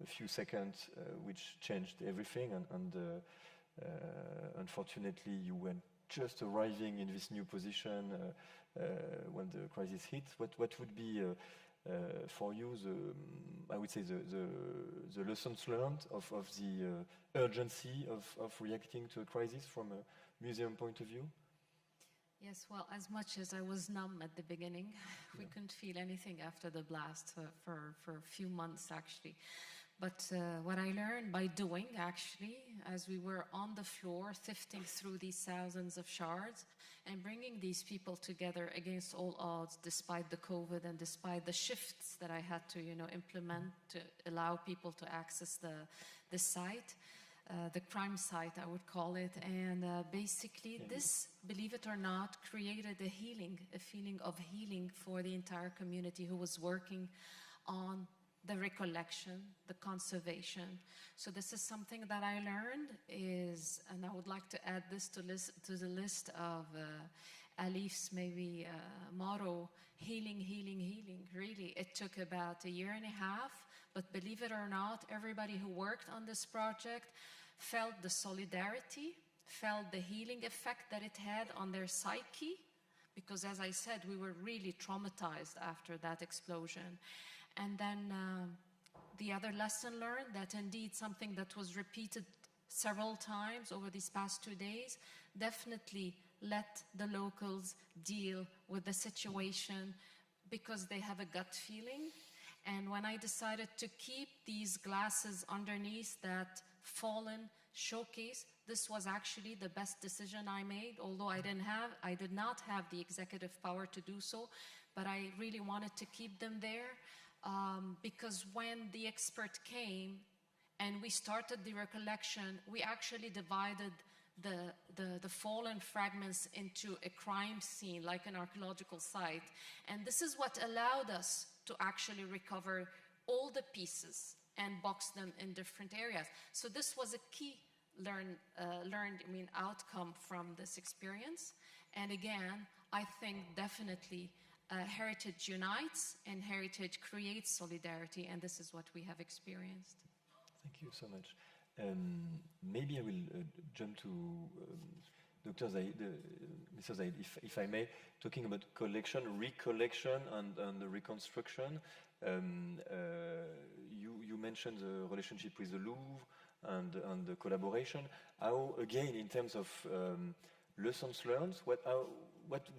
a few seconds which changed everything, and unfortunately you were just arriving in this new position when the crisis hit. What would be for you I would say the lessons learned of the urgency of reacting to a crisis from a museum point of view? Yes, well, as much as I was numb at the beginning, we couldn't feel anything after the blast for a few months, actually. But what I learned by doing, actually, as we were on the floor, sifting through these thousands of shards and bringing these people together against all odds, despite the COVID and despite the shifts that I had to, implement to allow people to access the site, the crime site, I would call it. And basically this, believe it or not, created a feeling of healing for the entire community who was working on the recollection, the conservation. So this is something that I learned and I would like to add this to the list of ALIPH's maybe motto, healing, healing, healing. Really, it took about 1.5 years, but believe it or not, everybody who worked on this project felt the solidarity, felt the healing effect that it had on their psyche, because as I said, we were really traumatized after that explosion. And then the other lesson learned, that indeed something that was repeated several times over these past 2 days, definitely let the locals deal with the situation because they have a gut feeling. And when I decided to keep these glasses underneath that fallen showcase, this was actually the best decision I made, although I did not have the executive power to do so, but I really wanted to keep them there because when the expert came and we started the recollection, we actually divided the fallen fragments into a crime scene, like an archaeological site. And this is what allowed us to actually recover all the pieces and box them in different areas. So this was a key learned outcome from this experience. And again, I think definitely heritage unites and heritage creates solidarity, and this is what we have experienced. Thank you so much. Maybe I will jump to Dr. Zaid, Mr. Zaid, if I may, talking about collection, recollection, and the reconstruction. You mentioned the relationship with the Louvre and the collaboration. How, again, in terms of lessons learned, what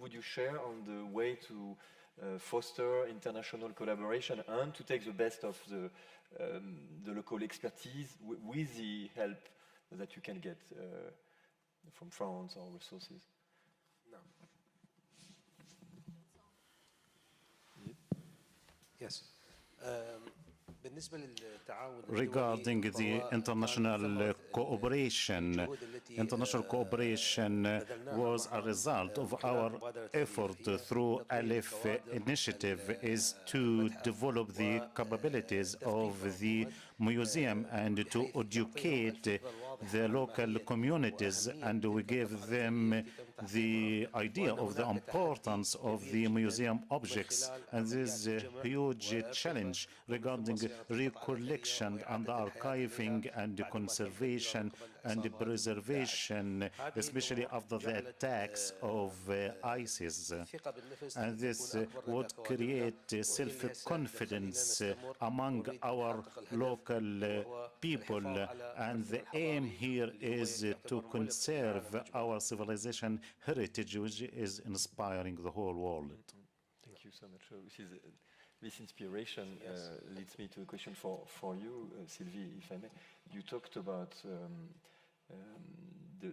would you share on the way to foster international collaboration and to take the best of the local expertise with the help that you can get from France or resources? No. Yes. Regarding the international cooperation was a result of our effort through ALIPH initiative is to develop the capabilities of the museum and to educate the local communities, and we gave them the idea of the importance of the museum objects. And this is a huge challenge regarding recollection and archiving and conservation and preservation, especially after the attacks of ISIS. And this would create self-confidence among our local people. And the aim here is to conserve our civilization heritage, which is inspiring the whole world. Thank you so much. So this inspiration leads me to a question for you, Silvie, if I may. You talked about the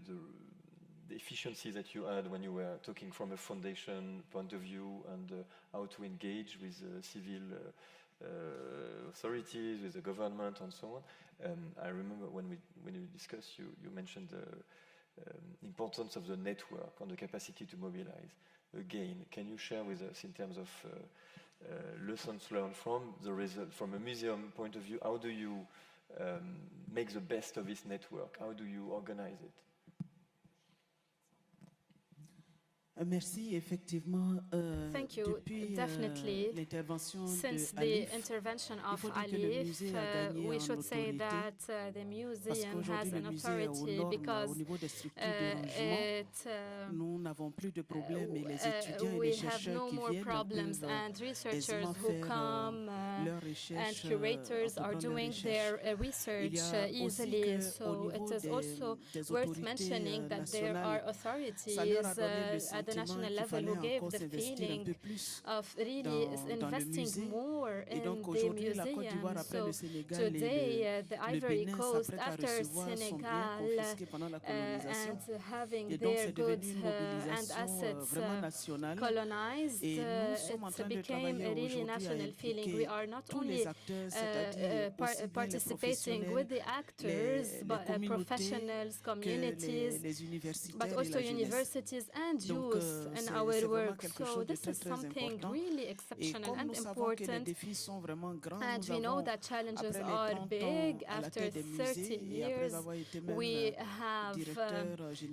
efficiency that you had when you were talking from a foundation point of view and how to engage with civil authorities, with the government, and so on. I remember when you discussed, you mentioned the importance of the network and the capacity to mobilize. Again, can you share with us in terms of lessons learned from the result, from a museum point of view? How do you make the best of this network? How do you organize it? Merci, effectivement. Thank you. Definitely, since the intervention of ALIPH, we should say that the museum has an authority because we have no more problems, and researchers who come and curators are doing their research easily. So it is also worth mentioning that there are authorities at the national level who gave the feeling of really investing more in the museum. So today, the Ivory Coast, after Senegal and having their goods and assets colonized, it became a really national feeling. We are not only participating with the actors, but professionals, communities, but also universities and youth in our work. So this is something really exceptional and important. And we know that challenges are big. After 30 years, we have,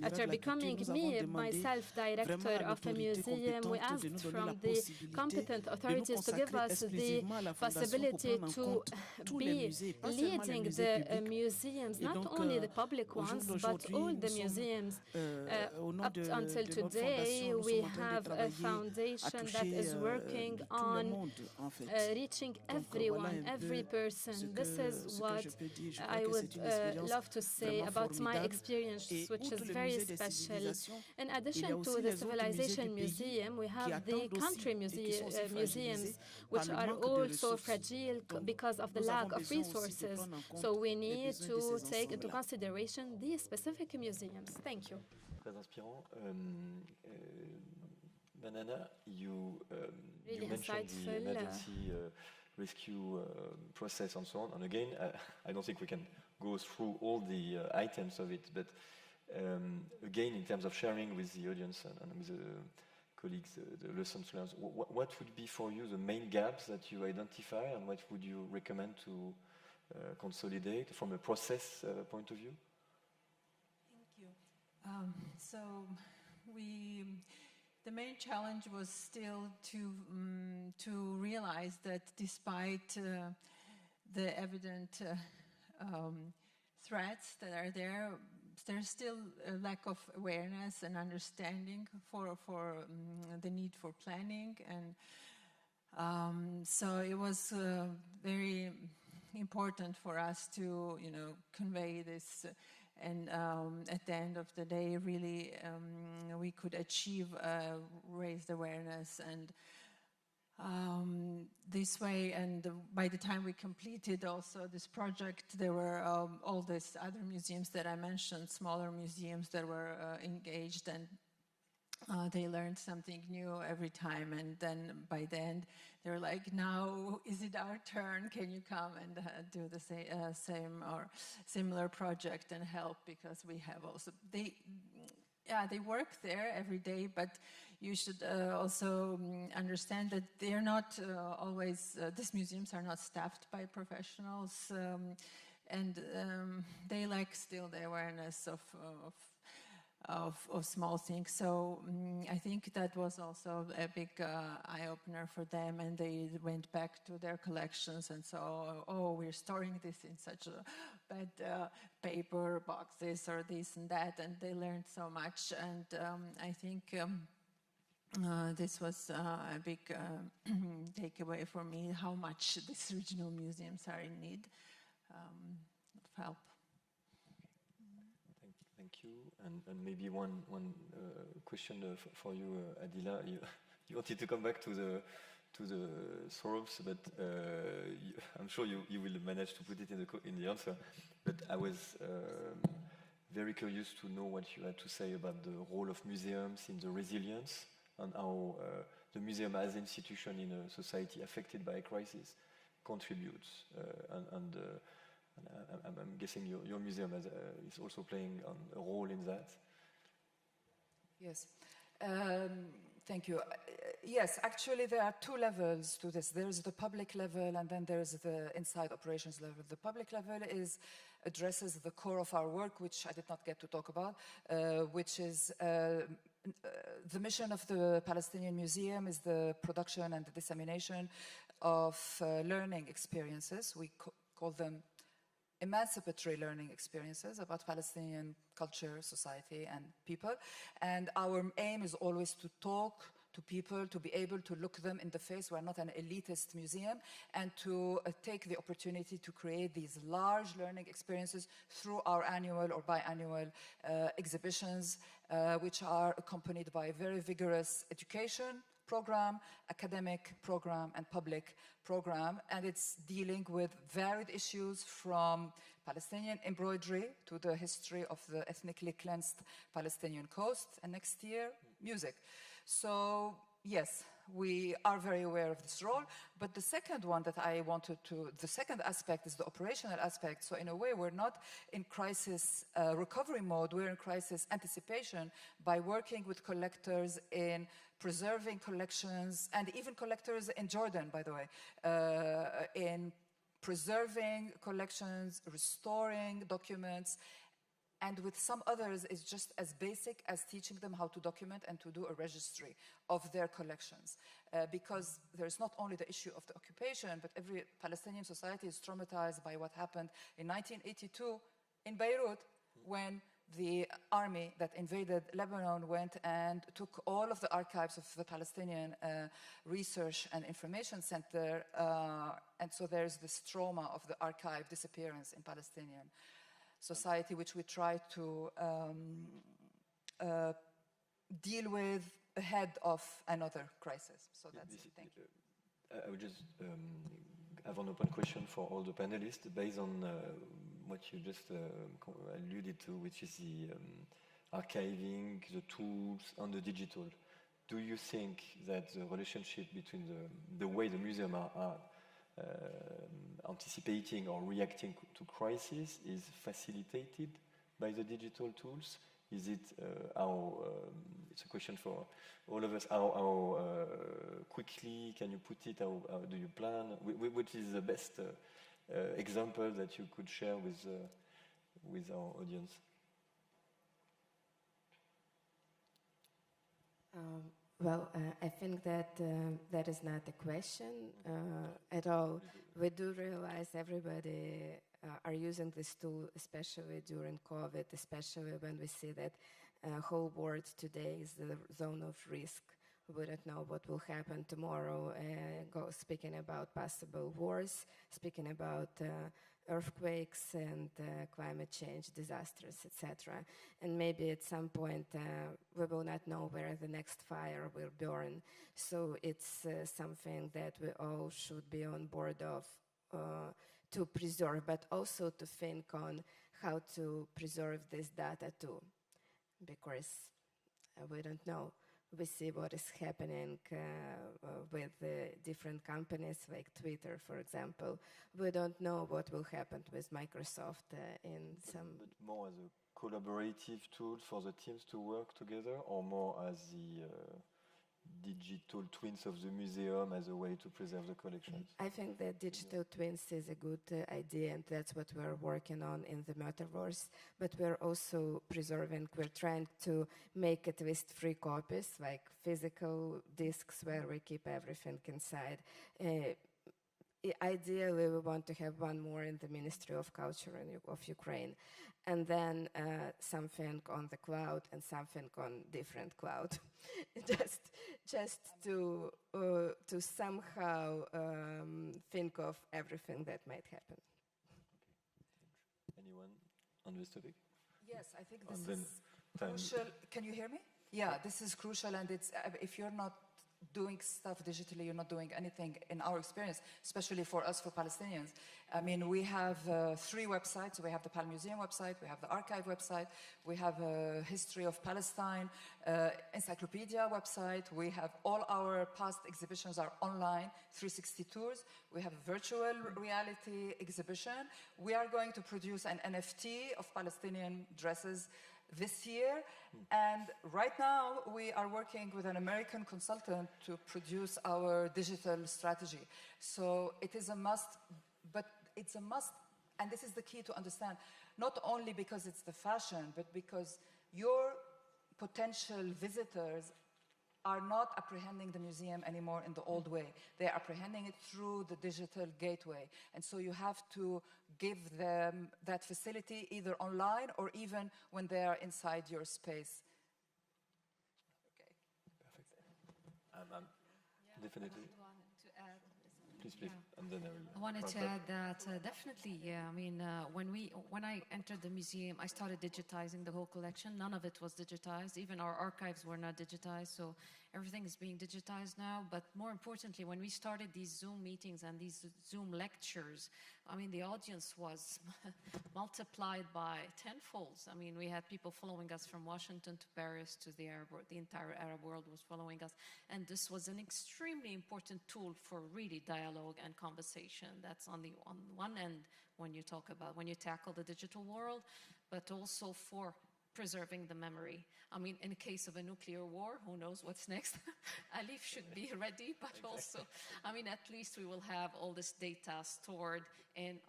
after becoming myself director of a museum, we asked from the competent authorities to give us the possibility to be leading the museums, not only the public ones, but all the museums. Up until today, Actually, we have a foundation that is working on reaching everyone, every person. This is what I would love to say about my experience, which is very special. In addition to the Civilization Museum, we have the country museums, which are also fragile because of the lack of resources. So we need to take into consideration these specific museums. Thank you. Très inspirant. Manana, you mentioned the emergency rescue process and so on. And again, I don't think we can go through all the items of it, but again, in terms of sharing with the audience and with the colleagues, the lessons learned, what would be for you the main gaps that you identify, and what would you recommend to consolidate from a process point of view? Thank you. So the main challenge was still to realize that despite the evident threats that are there, there's still a lack of awareness and understanding for the need for planning, and so it was very important for us to convey this, and at the end of the day, really we could achieve raised awareness, and this way, and by the time we completed also this project, there were all these other museums that I mentioned, smaller museums that were engaged, and they learned something new every time, and then by the end they were like, now is it our turn, can you come and do the same or similar project and help, because we have also, they work there every day, but you should also understand that they're not always, these museums are not staffed by professionals, and they lack still the awareness of small things. So I think that was also a big eye-opener for them, and they went back to their collections and saw, oh, we're storing this in such a bad paper boxes or this and that, and they learned so much, and I think this was a big takeaway for me, how much these regional museums are in need of help. Thank you. And maybe one question for you, Adila. You wanted to come back to the sorrows, but I'm sure you will manage to put it in the answer. But I was very curious to know what you had to say about the role of museums in the resilience, and how the museum as an institution in a society affected by a crisis contributes. I'm guessing your museum is also playing a role in that. Yes, thank you. Yes, actually there are two levels to this. There's the public level, and then there's the inside operations level. The public level addresses the core of our work, which I did not get to talk about, which is the mission of the Palestinian Museum is the production and the dissemination of learning experiences. We call them emancipatory learning experiences about Palestinian culture, society, and people. And our aim is always to talk to people, to be able to look them in the face. We're not an elitist museum, and to take the opportunity to create these large learning experiences through our annual or biannual exhibitions, which are accompanied by a very vigorous education program, academic program, and public program, and it's dealing with varied issues from Palestinian embroidery to the history of the ethnically cleansed Palestinian coast, and next year, music. So yes, we are very aware of this role, but the second one that I wanted to, the second aspect is the operational aspect. So in a way, we're not in crisis recovery mode, we're in crisis anticipation by working with collectors in preserving collections, and even collectors in Jordan, by the way, in preserving collections, restoring documents, and with some others, it's just as basic as teaching them how to document and to do a registry of their collections. Because there's not only the issue of the occupation, but every Palestinian society is traumatized by what happened in 1982 in Beirut, when the army that invaded Lebanon went and took all of the archives of the Palestinian Research and Information Center, and so there's this trauma of the archive disappearance in Palestinian society, which we try to deal with ahead of another crisis. So that's it. Thank you. I would just have an open question for all the panelists based on what you just alluded to, which is the archiving, the tools, and the digital. Do you think that the relationship between the way the museum are anticipating or reacting to crises is facilitated by the digital tools? Is it it's a question for all of us, how quickly can you put it, how do you plan? Which is the best example that you could share with our audience? Well, I think that that is not a question at all. We do realize everybody are using this tool, especially during COVID, especially when we see that whole world today is the zone of risk. We don't know what will happen tomorrow. Speaking about possible wars, speaking about earthquakes and climate change disasters, etc. And maybe at some point we will not know where the next fire will burn. So it's something that we all should be on board of to preserve, but also to think on how to preserve this data too, because we don't know. We see what is happening with different companies like Twitter, for example. We don't know what will happen with Microsoft in some... But more as a collaborative tool for the teams to work together, or more as the digital twins of the museum as a way to preserve the collections? I think that digital twins is a good idea, and that's what we're working on in the metaverse. But we're also preserving, we're trying to make at least 3 copies, like physical discs where we keep everything inside. Ideally, we want to have 1 more in the Ministry of Culture of Ukraine, and then something on the cloud and something on different cloud, just to somehow think of everything that might happen. Okay. Anyone on this topic? Yes, I think this is crucial. Can you hear me? Yeah, this is crucial, and it's if you're not doing stuff digitally, you're not doing anything in our experience, especially for us, for Palestinians. I mean, we have 3 websites. We have the Pal Museum website, we have the archive website, we have a History of Palestine encyclopedia website, we have all our past exhibitions are online, 360 tours, we have a virtual reality exhibition. We are going to produce an NFT of Palestinian dresses this year, and right now we are working with an American consultant to produce our digital strategy. So it is a must, but it's a must, and this is the key to understand, not only because it's the fashion, but because your potential visitors are not apprehending the museum anymore in the old way. They're apprehending it through the digital gateway. And so you have to give them that facility either online or even when they are inside your space. Okay. Perfect. Definitely. To add. Please. And then I wanted to add that definitely, yeah. I mean, when I entered the museum, I started digitizing the whole collection. None of it was digitized. Even our archives were not digitized. So everything is being digitized now. But more importantly, when we started these Zoom meetings and these Zoom lectures, I mean, the audience was multiplied by tenfolds. I mean, we had people following us from Washington to Paris to the Arab world. The entire Arab world was following us. And this was an extremely important tool for really dialogue and conversation. That's on one end when you tackle the digital world, but also for preserving the memory. I mean, in case of a nuclear war, who knows what's next? ALIPH should be ready, but also, I mean, at least we will have all this data stored in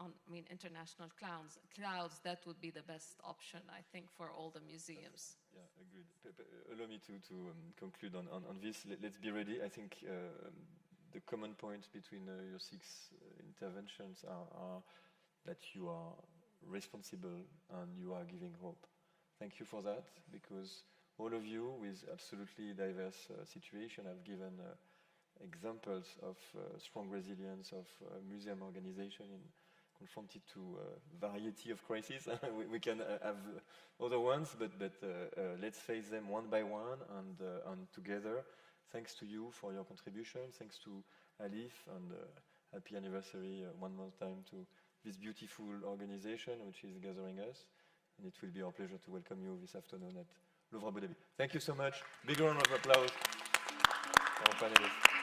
international clouds. That would be the best option, I think, for all the museums. Yeah, agreed. Allow me to conclude on this. Let's be ready. I think the common points between your 6 interventions are that you are responsible and you are giving hope Thank you for that, because all of you with absolutely diverse situation have given examples of strong resilience of museum organization confronted to a variety of crises. we can have other ones, but let's face them one by one and together. Thanks to you for your contribution. Thanks to ALIPH, and happy anniversary one more time to this beautiful organization which is gathering us. And it will be our pleasure to welcome you this afternoon at Louvre Abu Dhabi. Thank you so much. Big round of applause for our panelists.